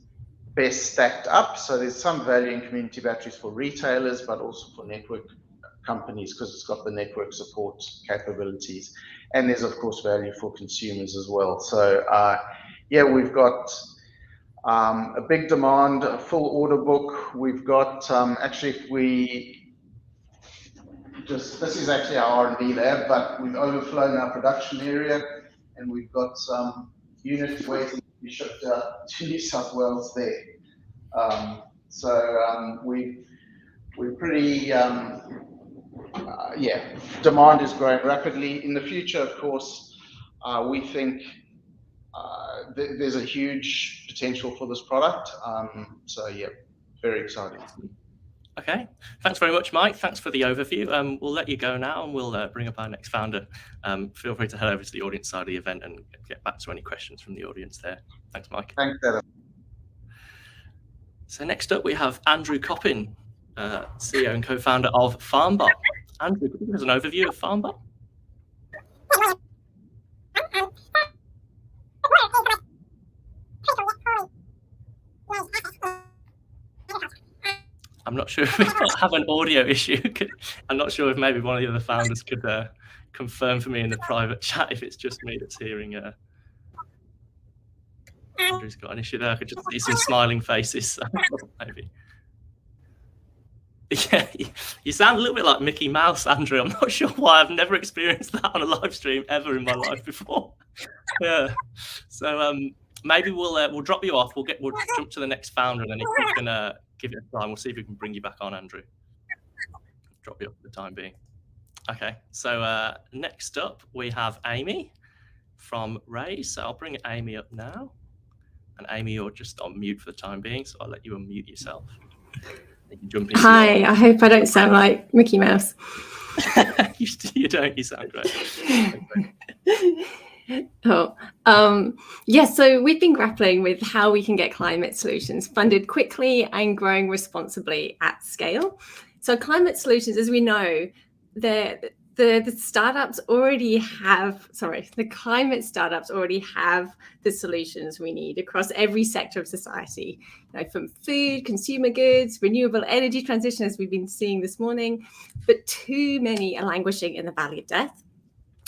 best stacked up. So there's some value in community batteries for retailers, but also for network companies, because it's got the network support capabilities. And there's of course value for consumers as well. So yeah, we've got a big demand, a full order book. We've got this is actually our R&D lab, but we've overflown our production area, and we've got some units waiting to be shipped out to New South Wales there. We're pretty yeah, demand is growing rapidly. In the future, of course, we think there's a huge potential for this product. So yeah, very exciting. Okay, thanks very much, Mike. Thanks for the overview. We'll let you go now, and we'll bring up our next founder. Feel free to head over to the audience side of the event and get back to any questions from the audience there. Thanks, Mike. Thanks, Adam. So next up, we have Andrew Coppin, CEO and co-founder of Farmbot. Andrew, could you give us an overview of Farmbot? I'm not sure if we have an audio issue. I'm not sure if maybe one of the other founders could confirm for me in the private chat if it's just me that's hearing. Andrew's got an issue there. I could just see some smiling faces. Maybe. Yeah, you sound a little bit like Mickey Mouse, Andrew. I'm not sure why. I've never experienced that on a live stream ever in my life before. Yeah. So maybe we'll drop you off. We'll jump to the next founder, and then if we can give it a time, we'll see if we can bring you back on, Andrew. Drop you off for the time being. Okay. So next up we have Amy from Raaise. So I'll bring Amy up now. And Amy, you're just on mute for the time being, so I'll let you unmute yourself. Hi, I hope I don't sound like Mickey Mouse. You don't, you sound great. Yeah, so we've been grappling with how we can get climate solutions funded quickly and growing responsibly at scale. So climate solutions, as we know, the startups already have, the climate startups already have the solutions we need across every sector of society, from food, consumer goods, renewable energy transition, as we've been seeing this morning, but too many are languishing in the valley of death.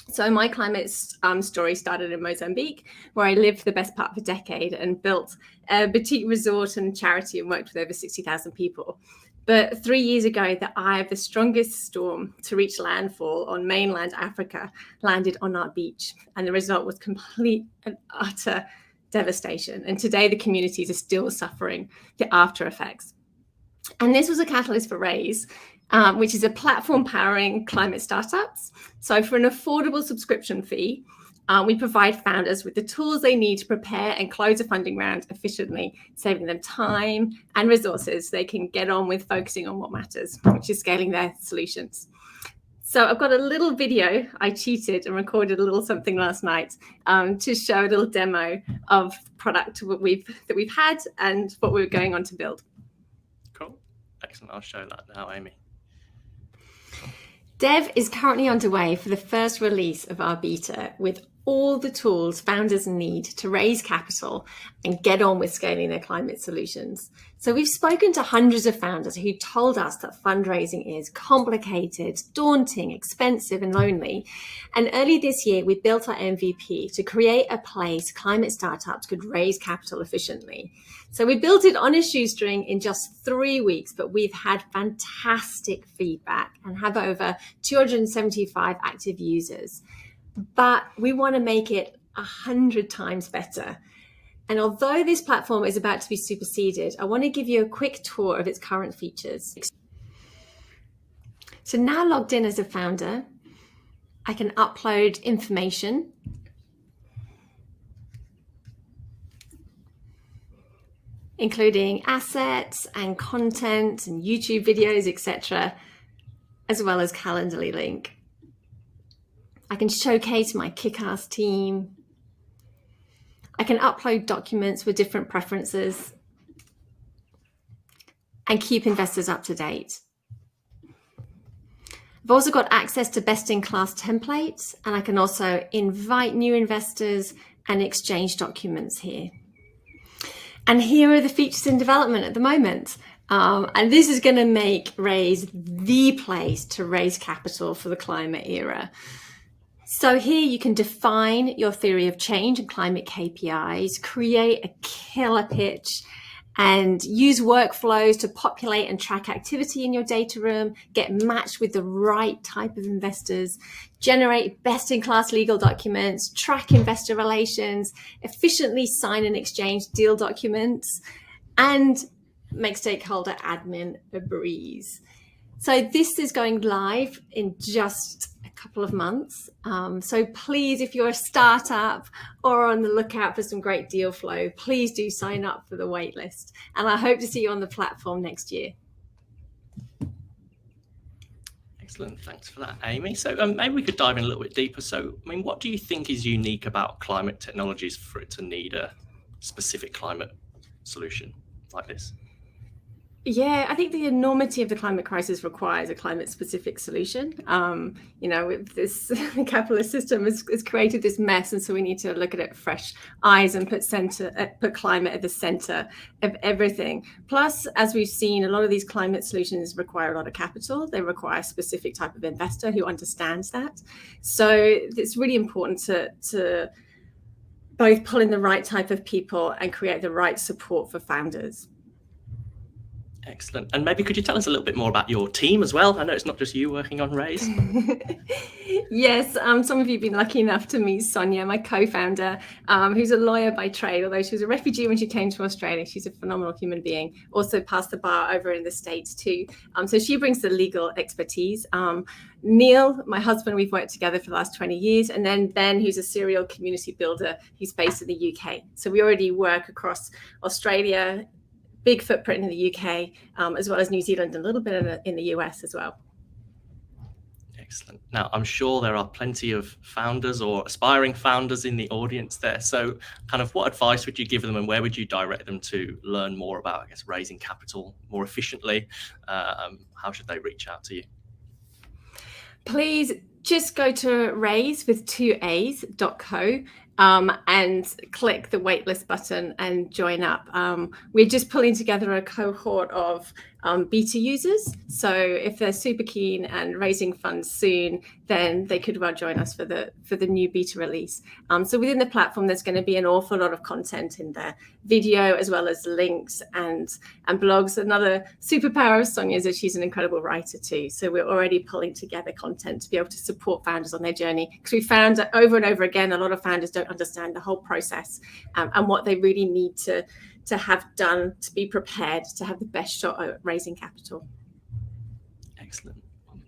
So my climate story started in Mozambique, where I lived for the best part of a decade and built a boutique resort and charity and worked with over 60,000 people. But 3 years ago, the eye of the strongest storm to reach landfall on mainland Africa landed on our beach. And the result was complete and utter devastation. And today the communities are still suffering the after effects. And this was a catalyst for Raaise, which is a platform powering climate startups. So for an affordable subscription fee, we provide founders with the tools they need to prepare and close a funding round efficiently, saving them time and resources so they can get on with focusing on what matters, which is scaling their solutions. So I've got a little video. I cheated and recorded a little something last night to show a little demo of the product that we've had and what we're going on to build. Cool. Excellent. I'll show that now, Amy. Dev is currently underway for the first release of our beta with all the tools founders need to raise capital and get on with scaling their climate solutions. So we've spoken to hundreds of founders who told us that fundraising is complicated, daunting, expensive, and lonely. And early this year, we built our MVP to create a place climate startups could raise capital efficiently. So we built it on a shoestring in just 3 weeks, but we've had fantastic feedback and have over 275 active users. But we want to make it 100 times better. And although this platform is about to be superseded, I want to give you a quick tour of its current features. So now logged in as a founder, I can upload information, including assets and content and YouTube videos, etc., as well as Calendly link. I can showcase my kick-ass team. I can upload documents with different preferences and keep investors up to date. I've also got access to best-in-class templates, and I can also invite new investors and exchange documents here. And here are the features in development at the moment. And this is going to make Raaise the place to raise capital for the climate era. So here you can define your theory of change and climate KPIs, create a killer pitch, and use workflows to populate and track activity in your data room, get matched with the right type of investors, generate best-in-class legal documents, track investor relations, efficiently sign and exchange deal documents, and make stakeholder admin a breeze. So this is going live in just a couple of months. So please, if you're a startup or on the lookout for some great deal flow, please do sign up for the waitlist. And I hope to see you on the platform next year. Excellent. Thanks for that, Amy. So maybe we could dive in a little bit deeper. So, I mean, what do you think is unique about climate technologies for it to need a specific climate solution like this? Yeah, I think the enormity of the climate crisis requires a climate-specific solution. You know, this the capitalist system has created this mess, and so we need to look at it with fresh eyes and put climate at the center of everything. Plus, as we've seen, a lot of these climate solutions require a lot of capital. They require a specific type of investor who understands that. So it's really important to both pull in the right type of people and create the right support for founders. Excellent. And maybe could you tell us a little bit more about your team as well? I know it's not just you working on Raaise. Yes, some of you have been lucky enough to meet Sonia, my co-founder, who's a lawyer by trade, although she was a refugee when she came to Australia. She's a phenomenal human being, also passed the bar over in the States too. So she brings the legal expertise. Neil, my husband, we've worked together for the last 20 years. And then Ben, who's a serial community builder, who's based in the UK. So we already work across Australia, big footprint in the UK, as well as New Zealand, and a little bit in the US as well. Excellent. Now, I'm sure there are plenty of founders or aspiring founders in the audience there. So kind of what advice would you give them, and where would you direct them to learn more about, I guess, raising capital more efficiently? How should they reach out to you? Please just go to Raaise with 2A's.co and click the waitlist button and join up. We're just pulling together a cohort of beta users. So if they're super keen and raising funds soon, then they could well join us for the new beta release. So within the platform, there's going to be an awful lot of content in there, video as well as links and blogs. Another superpower of Sonia is that she's an incredible writer too. So we're already pulling together content to be able to support founders on their journey, because we found that over and over again, a lot of founders don't understand the whole process and what they really need to have done to be prepared to have the best shot at raising capital. Excellent.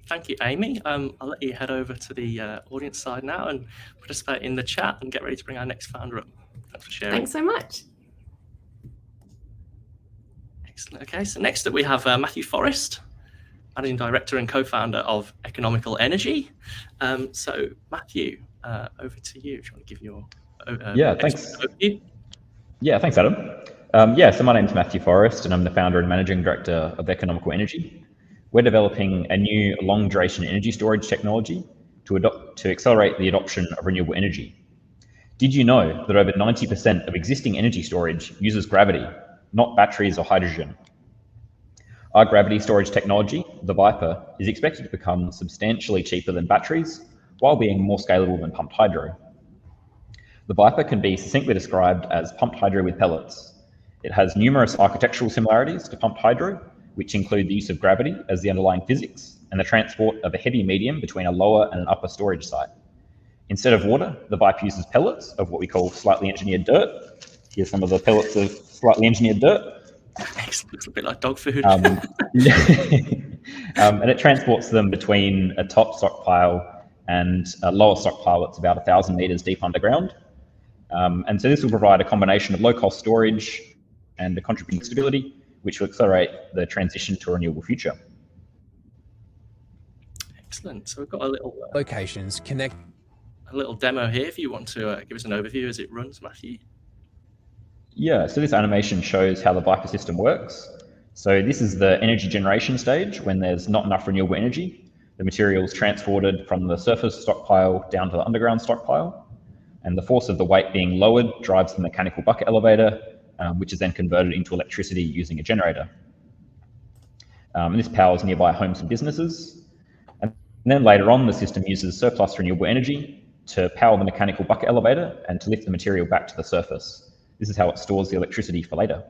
Thank you, Amy. I'll let you head over to the audience side now and participate in the chat and get ready to bring our next founder up. Thanks for sharing. Thanks so much. Excellent. Okay, so next up we have Matthew Forrest, Managing Director and co-founder of Economical Energy. So Matthew, over to you. If you want to give your thanks. overview. Yeah, thanks, Adam. So my name's Matthew Forrest, and I'm the founder and managing director of Economical Energy. We're developing a new long-duration energy storage technology to accelerate the adoption of renewable energy. Did you know that over 90% of existing energy storage uses gravity, not batteries or hydrogen? Our gravity storage technology, the Viper, is expected to become substantially cheaper than batteries while being more scalable than pumped hydro. The Viper can be succinctly described as pumped hydro with pellets. It has numerous architectural similarities to pumped hydro, which include the use of gravity as the underlying physics and the transport of a heavy medium between a lower and an upper storage site. Instead of water, the Viper uses pellets of what we call slightly engineered dirt. Here's some of the pellets of slightly engineered dirt. Looks a bit like dog food. And it transports them between a top stockpile and a lower stockpile that's about 1,000 meters deep underground. And so this will provide a combination of low-cost storage and a contributing stability, which will accelerate the transition to a renewable future. Excellent. So we've got a little locations connect. A little demo here. If you want to give us an overview as it runs, Matthew. Yeah. So this animation shows how the Viper system works. So this is the energy generation stage when there's not enough renewable energy. The material is transported from the surface stockpile down to the underground stockpile, and the force of the weight being lowered drives the mechanical bucket elevator, which is then converted into electricity using a generator. And this powers nearby homes and businesses. And then later on, the system uses surplus renewable energy to power the mechanical bucket elevator and to lift the material back to the surface. This is how it stores the electricity for later.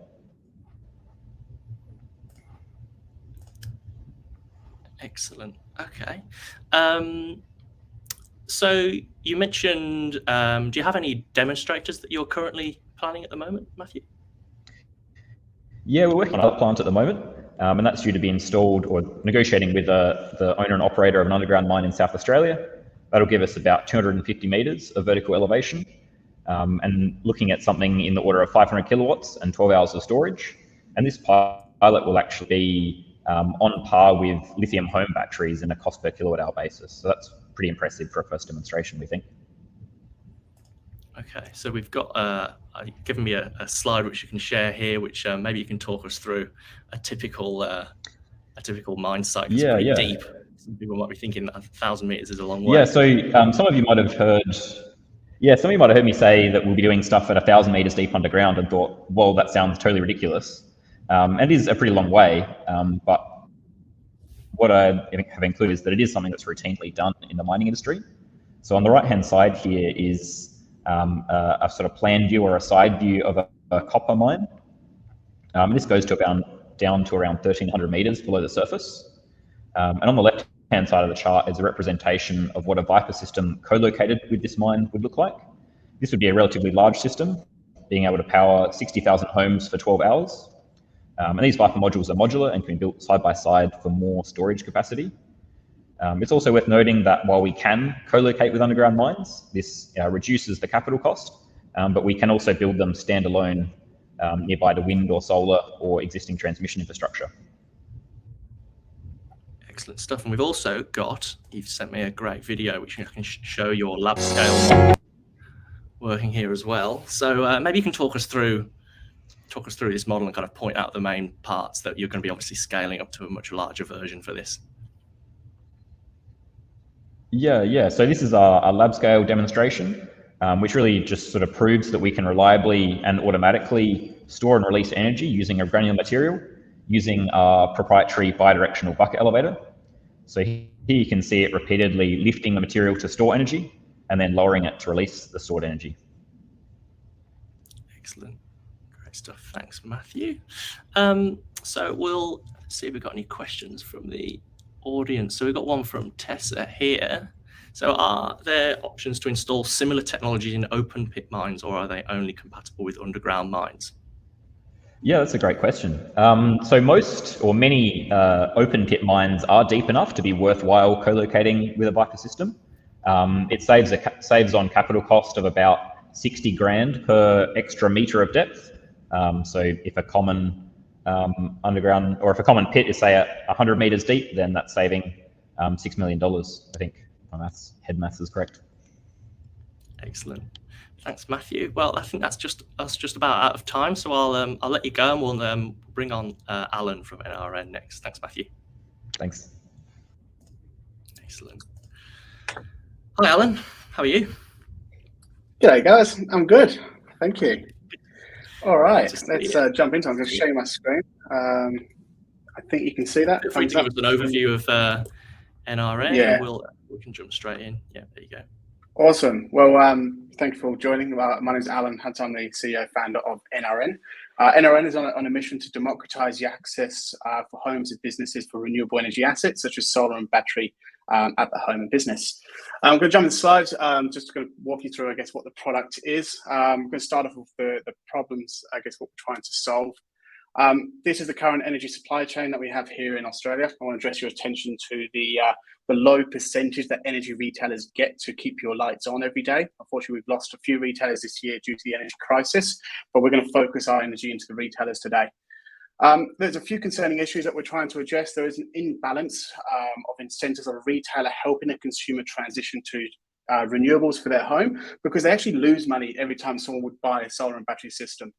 Excellent. Okay. So you mentioned, do you have any demonstrators that you're currently planning at the moment, Matthew? Yeah, we're working on a plant at the moment, and that's due to be installed or negotiating with the owner and operator of an underground mine in South Australia. That'll give us about 250 meters of vertical elevation, and looking at something in the order of 500 kilowatts and 12 hours of storage. And this pilot will actually be on par with lithium home batteries in a cost per kilowatt hour basis. So that's pretty impressive for a first demonstration, we think. Okay, so we've got given me a slide which you can share here, which maybe you can talk us through a typical mine site. It's pretty deep. Some people might be thinking 1,000 meters is a long way. Yeah, so some of you might have heard. Yeah, some of you might have heard me say that we'll be doing stuff at 1,000 meters deep underground, and thought, well, that sounds totally ridiculous. It is a pretty long way, but what I have included is that it is something that's routinely done in the mining industry. So on the right-hand side here is a sort of plan view or a side view of a copper mine. This goes to down to around 1,300 meters below the surface. And on the left-hand side of the chart is a representation of what a Viper system co-located with this mine would look like. This would be a relatively large system, being able to power 60,000 homes for 12 hours. And these Viper modules are modular and can be built side by side for more storage capacity. It's also worth noting that while we can co-locate with underground mines, this reduces the capital cost, but we can also build them standalone nearby to wind or solar or existing transmission infrastructure. Excellent stuff. And we've also got, you've sent me a great video which I can show your lab scale model working here as well. So maybe you can talk us through this model and kind of point out the main parts that you're going to be obviously scaling up to a much larger version for this. Yeah. So this is our lab scale demonstration. which really just sort of proves that we can reliably and automatically store and release energy using a granular material, using our proprietary bidirectional bucket elevator. So here you can see it repeatedly lifting the material to store energy and then lowering it to release the stored energy. Excellent. Great stuff. Thanks, Matthew. So we'll see if we've got any questions from the audience. So we've got one from Tessa here. So are there options to install similar technologies in open pit mines, or are they only compatible with underground mines? Yeah, that's a great question. So most or many open pit mines are deep enough to be worthwhile co-locating with a biker system. It saves on capital cost of about 60 grand per extra metre of depth. So if a common underground, or if a common pit is say 100 metres deep, then that's saving $6 million, I think. My head maths is correct. Excellent. Thanks, Matthew. Well, I think that's just about out of time, so I'll let you go, and we'll bring on Alan from NRN next. Thanks, Matthew. Thanks. Excellent. Hi, Alan. How are you? G'day, guys. I'm good. Thank you. All right, let's jump into it. I'm going to show you my screen. I think you can see that. Feel free to give us an overview of NRN, Yeah. and we can jump straight in. Yeah, there you go. Awesome. Well, thank you for joining. My name is Alan Hunt. I'm the CEO founder of NRN. NRN is on a mission to democratise the access for homes and businesses for renewable energy assets such as solar and battery at the home and business. I'm going to jump in the slides, just going to walk you through, I guess, what the product is. I'm going to start off with the problems, I guess, what we're trying to solve. This is the current energy supply chain that we have here in Australia. I want to address your attention to the low percentage that energy retailers get to keep your lights on every day. Unfortunately, we've lost a few retailers this year due to the energy crisis, but we're going to focus our energy into the retailers today. There's a few concerning issues that we're trying to address. There is an imbalance of incentives of a retailer helping a consumer transition to renewables for their home, because they actually lose money every time someone would buy a solar and battery system.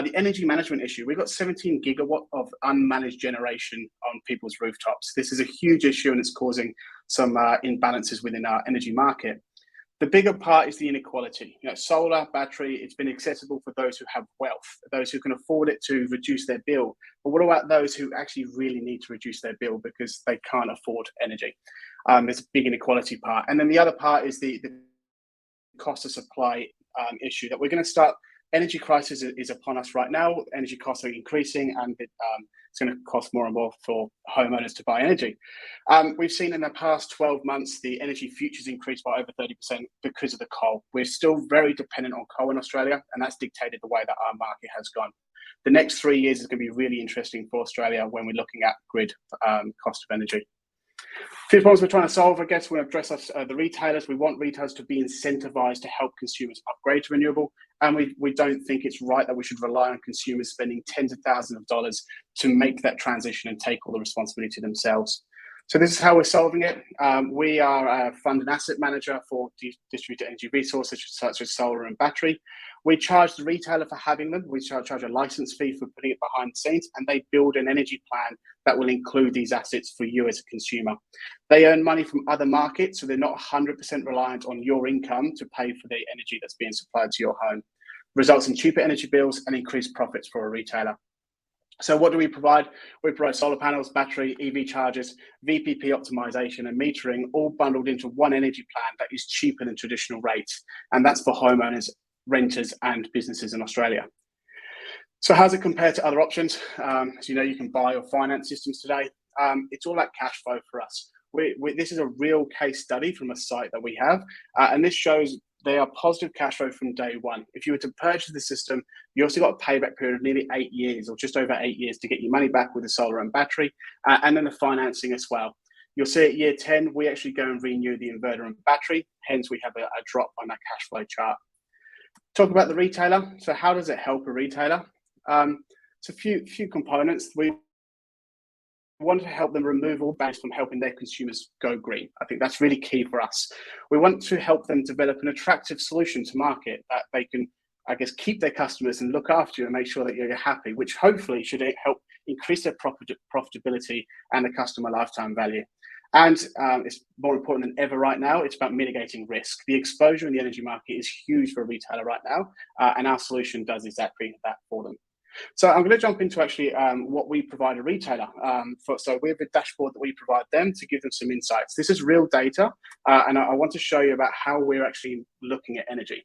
The energy management issue, we've got 17 gigawatt of unmanaged generation on people's rooftops. This is a huge issue, and it's causing some imbalances within our energy market. The bigger part is the inequality. You know, solar, battery, it's been accessible for those who have wealth, those who can afford it to reduce their bill. But what about those who actually really need to reduce their bill because they can't afford energy? There's a big inequality part. And then the other part is the cost of supply issue that we're going to start. Energy crisis is upon us right now. Energy costs are increasing, and it's going to cost more and more for homeowners to buy energy. We've seen in the past 12 months, the energy futures increased by over 30% because of the coal. We're still very dependent on coal in Australia, and that's dictated the way that our market has gone. The next 3 years is going to be really interesting for Australia when we're looking at grid cost of energy. Few problems we're trying to solve, I guess, we address the retailers. We want retailers to be incentivized to help consumers upgrade to renewable. And we don't think it's right that we should rely on consumers spending tens of thousands of dollars to make that transition and take all the responsibility themselves. So this is how we're solving it. We are a fund and asset manager for distributed energy resources such as solar and battery. We charge the retailer for having them. We charge a license fee for putting it behind the scenes, and they build an energy plan that will include these assets for you as a consumer. They earn money from other markets, so they're not 100% reliant on your income to pay for the energy that's being supplied to your home. Results in cheaper energy bills and increased profits for a retailer. So what do we provide? We provide solar panels, battery, EV chargers, VPP optimization and metering, all bundled into one energy plan that is cheaper than traditional rates. And that's for homeowners, renters and businesses in Australia. So how's it compared to other options? As you know, you can buy or finance systems today. It's all about cash flow for us. This is a real case study from a site that we have, and this shows they are positive cash flow from day one. If you were to purchase the system, you also got a payback period of nearly 8 years, or just over 8 years, to get your money back with the solar and battery, and then the financing as well. You'll see at year 10, we actually go and renew the inverter and battery, hence we have a drop on that cash flow chart. Talk about the retailer. So how does it help a retailer? It's a few components. We want to help them remove all barriers from helping their consumers go green. I think that's really key for us. We want to help them develop an attractive solution to market that they can, I guess, keep their customers and look after you and make sure that you're happy, which hopefully should help increase their profitability and the customer lifetime value. And it's more important than ever right now. It's about mitigating risk. The exposure in the energy market is huge for a retailer right now, and our solution does exactly that for them. So I'm going to jump into actually what we provide a retailer. So we have a dashboard that we provide them to give them some insights. This is real data, and I want to show you about how we're actually looking at energy.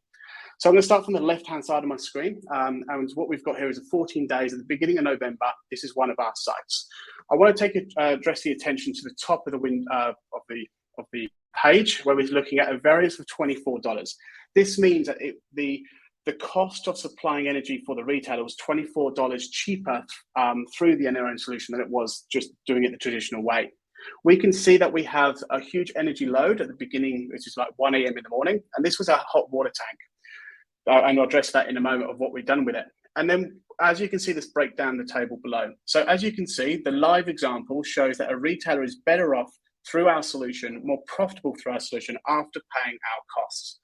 So I'm going to start from the left-hand side of my screen, and what we've got here is 14 days at the beginning of November. This is one of our sites. I want to address the attention to the top of the page, where we're looking at a variance of $24. This means that the cost of supplying energy for the retailer was $24 cheaper through the NRN solution than it was just doing it the traditional way. We can see that we have a huge energy load at the beginning, which is like 1 a.m. in the morning, and this was our hot water tank. And I'll address that in a moment of what we've done with it. And then, as you can see, this break down the table below. So as you can see, the live example shows that a retailer is better off through our solution, more profitable through our solution after paying our costs.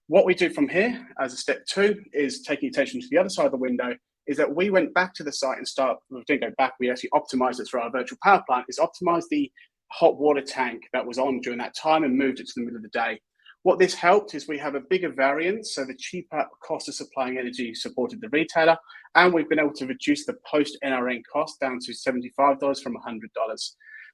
What we do from here as a step 2 is taking attention to the other side of the window, is that we went back to the site and we didn't go back, we actually optimized it through our virtual power plant, is optimized the hot water tank that was on during that time and moved it to the middle of the day. What this helped is we have a bigger variance, so the cheaper cost of supplying energy supported the retailer, and we've been able to reduce the post-NRN cost down to $75 from $100.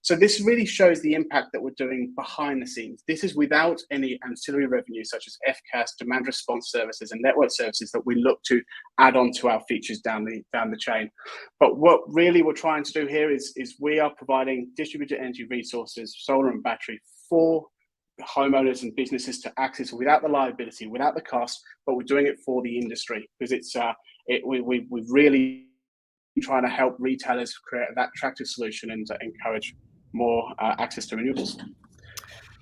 So this really shows the impact that we're doing behind the scenes. This is without any ancillary revenue such as FCAS, demand response services, and network services that we look to add on to our features down the chain. But what really we're trying to do here is we are providing distributed energy resources, solar and battery, for homeowners and businesses to access without the liability, without the cost, but we're doing it for the industry because we've really trying to help retailers create that attractive solution and encourage more access to renewables.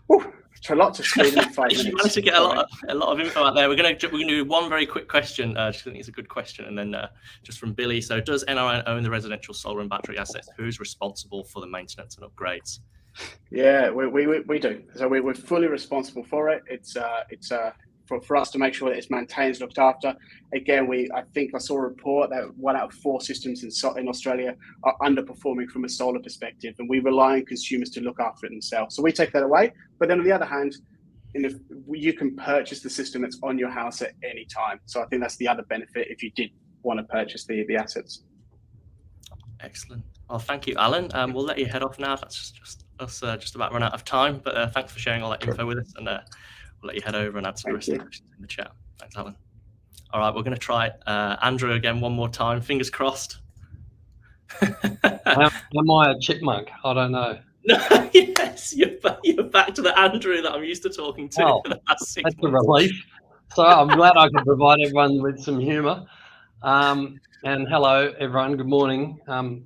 Whew, it's a lot to squeeze in 5 minutes. You managed to get a lot of info out there. We're going to do one very quick question. Just think it's a good question, and then just from Billy. So, does NRN own the residential solar and battery assets? Who's responsible for the maintenance and upgrades? Yeah, we do. So we're fully responsible for it. It's for us to make sure that it's maintained, looked after. Again, I think I saw a report that 1 out of 4 systems in Australia are underperforming from a solar perspective, and we rely on consumers to look after it themselves. So we take that away. But then on the other hand, you can purchase the system that's on your house at any time. So I think that's the other benefit if you did want to purchase the assets. Excellent. Well, thank you, Alan. We'll let you head off now. That's just about run out of time. But thanks for sharing all that info with us, and we'll let you head over and answer the rest of the questions in the chat. Thanks, Alan. All right, we're going to try Andrew again one more time. Fingers crossed. Am I a chipmunk? I don't know. Yes, you're back to the Andrew that I'm used to talking to for the past 6 months. That's a relief. So I'm glad I can provide everyone with some humour. And hello, everyone. Good morning.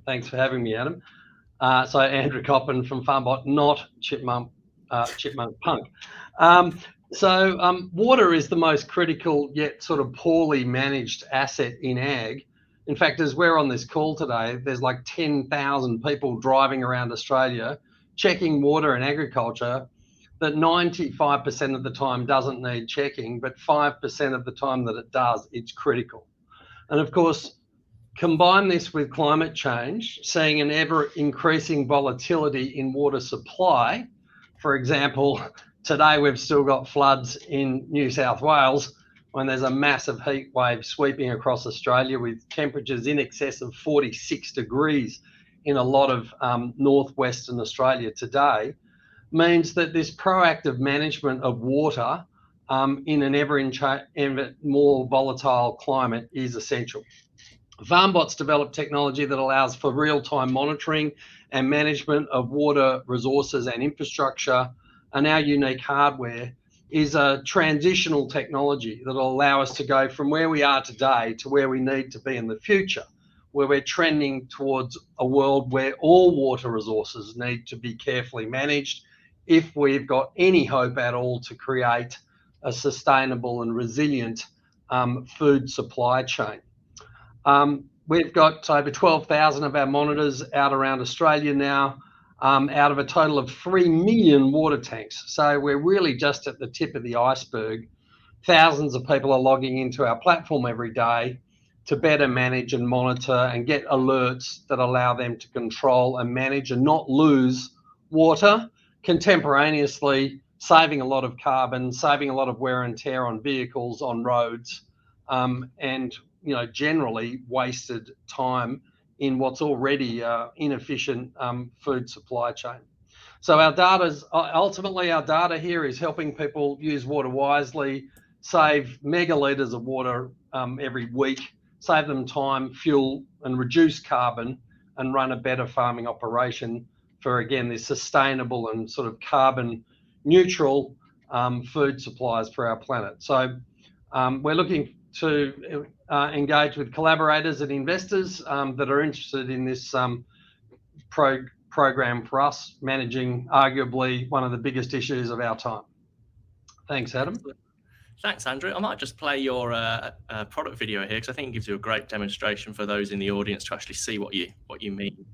Thanks for having me, Adam. So Andrew Coppin from Farmbot, not chipmunk punk. Water is the most critical yet sort of poorly managed asset in ag. In fact, as we're on this call today, there's like 10,000 people driving around Australia checking water in agriculture that 95% of the time doesn't need checking, but 5% of the time that it does, it's critical. And of course, combine this with climate change, seeing an ever increasing volatility in water supply. For example, today we've still got floods in New South Wales when there's a massive heat wave sweeping across Australia with temperatures in excess of 46 degrees in a lot of northwestern Australia today, means that this proactive management of water in an ever more volatile climate is essential. Farmbot's developed technology that allows for real-time monitoring and management of water resources and infrastructure, and our unique hardware is a transitional technology that will allow us to go from where we are today to where we need to be in the future, where we're trending towards a world where all water resources need to be carefully managed if we've got any hope at all to create a sustainable and resilient food supply chain. We've got over 12,000 of our monitors out around Australia now, out of a total of 3 million water tanks. So we're really just at the tip of the iceberg. Thousands of people are logging into our platform every day to better manage and monitor and get alerts that allow them to control and manage and not lose water contemporaneously saving a lot of carbon, saving a lot of wear and tear on vehicles, on roads, and generally wasted time in what's already inefficient food supply chain. So our data here is helping people use water wisely, save megalitres of water every week, save them time, fuel, and reduce carbon, and run a better farming operation for, again, this sustainable and sort of carbon neutral food supplies for our planet. So we're looking to engage with collaborators and investors that are interested in this program for us, managing arguably one of the biggest issues of our time. Thanks, Adam. Thanks, Andrew. I might just play your product video here, because I think it gives you a great demonstration for those in the audience to actually see what you mean.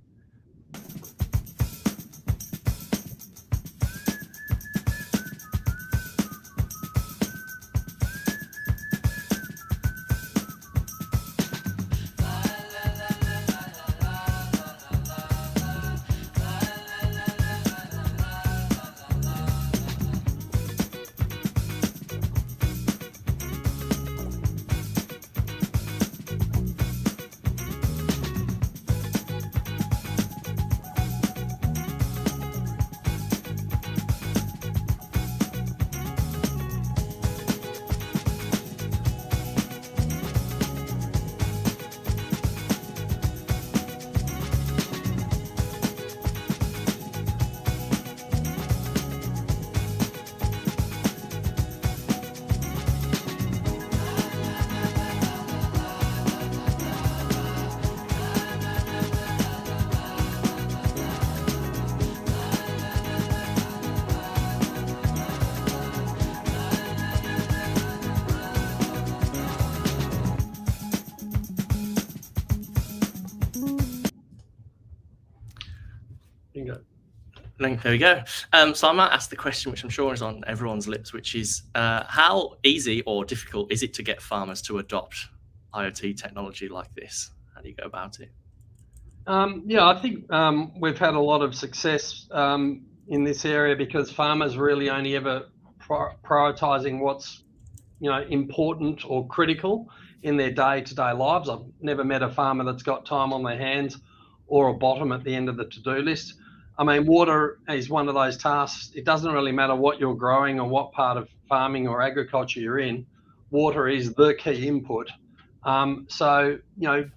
There we go. So I might ask the question, which I'm sure is on everyone's lips, which is how easy or difficult is it to get farmers to adopt IoT technology like this? How do you go about it? Yeah, I think we've had a lot of success in this area, because farmers really only ever prioritising what's important or critical in their day-to-day lives. I've never met a farmer that's got time on their hands or a bottom at the end of the to-do list. I mean, water is one of those tasks. It doesn't really matter what you're growing or what part of farming or agriculture you're in. Water is the key input. So,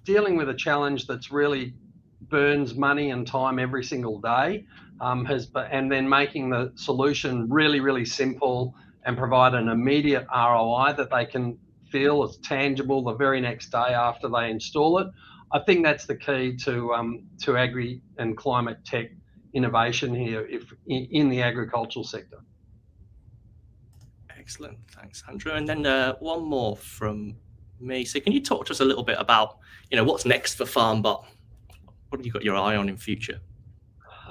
dealing with a challenge that's really burns money and time every single day, and then making the solution really, really simple and provide an immediate ROI that they can feel is tangible the very next day after they install it. I think that's the key to agri and climate tech innovation here in the agricultural sector. Excellent, thanks, Andrew. And then one more from me. So can you talk to us a little bit about what's next for Farmbot? What have you got your eye on in future?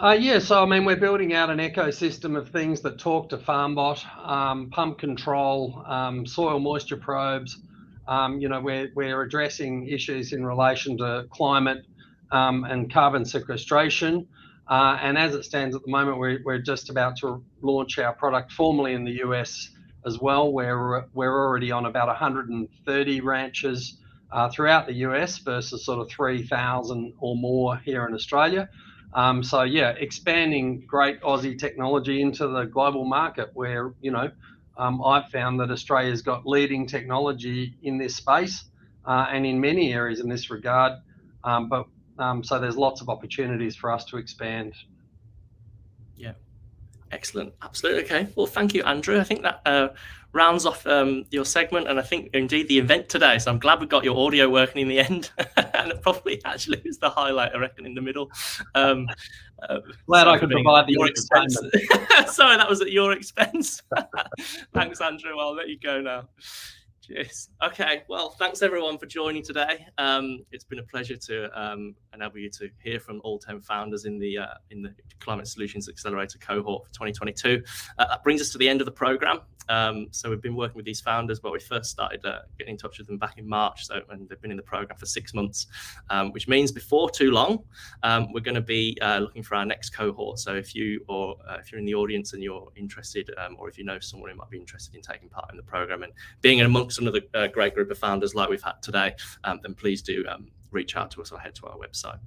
Yeah, so I mean, we're building out an ecosystem of things that talk to Farmbot, pump control, soil moisture probes. We're addressing issues in relation to climate and carbon sequestration. And as it stands at the moment, we're just about to launch our product formally in the US as well, where we're already on about 130 ranches throughout the US versus sort of 3,000 or more here in Australia. So yeah, expanding great Aussie technology into the global market, where I've found that Australia's got leading technology in this space and in many areas in this regard. So there's lots of opportunities for us to expand. Yeah, excellent, absolutely. Okay, well, thank you, Andrew. I think that rounds off your segment, and I think indeed the event today. So I'm glad we got your audio working in the end, and it probably actually was the highlight, I reckon, in the middle. Glad I could provide the expense. Sorry, that was at your expense. Thanks, Andrew. I'll let you go now. Cheers. Cheers. Okay, well, thanks everyone for joining today. It's been a pleasure to enable you to hear from all 10 founders in the Climate Solutions Accelerator cohort for 2022. That brings us to the end of the program. So we've been working with these founders, but we first started getting in touch with them back in March, and they've been in the program for 6 months, which means before too long, we're going to be looking for our next cohort. So if you're in the audience and you're interested, or if you know someone who might be interested in taking part in the program and being amongst another great group of founders like we've had today, then please do reach out to us or head to our website.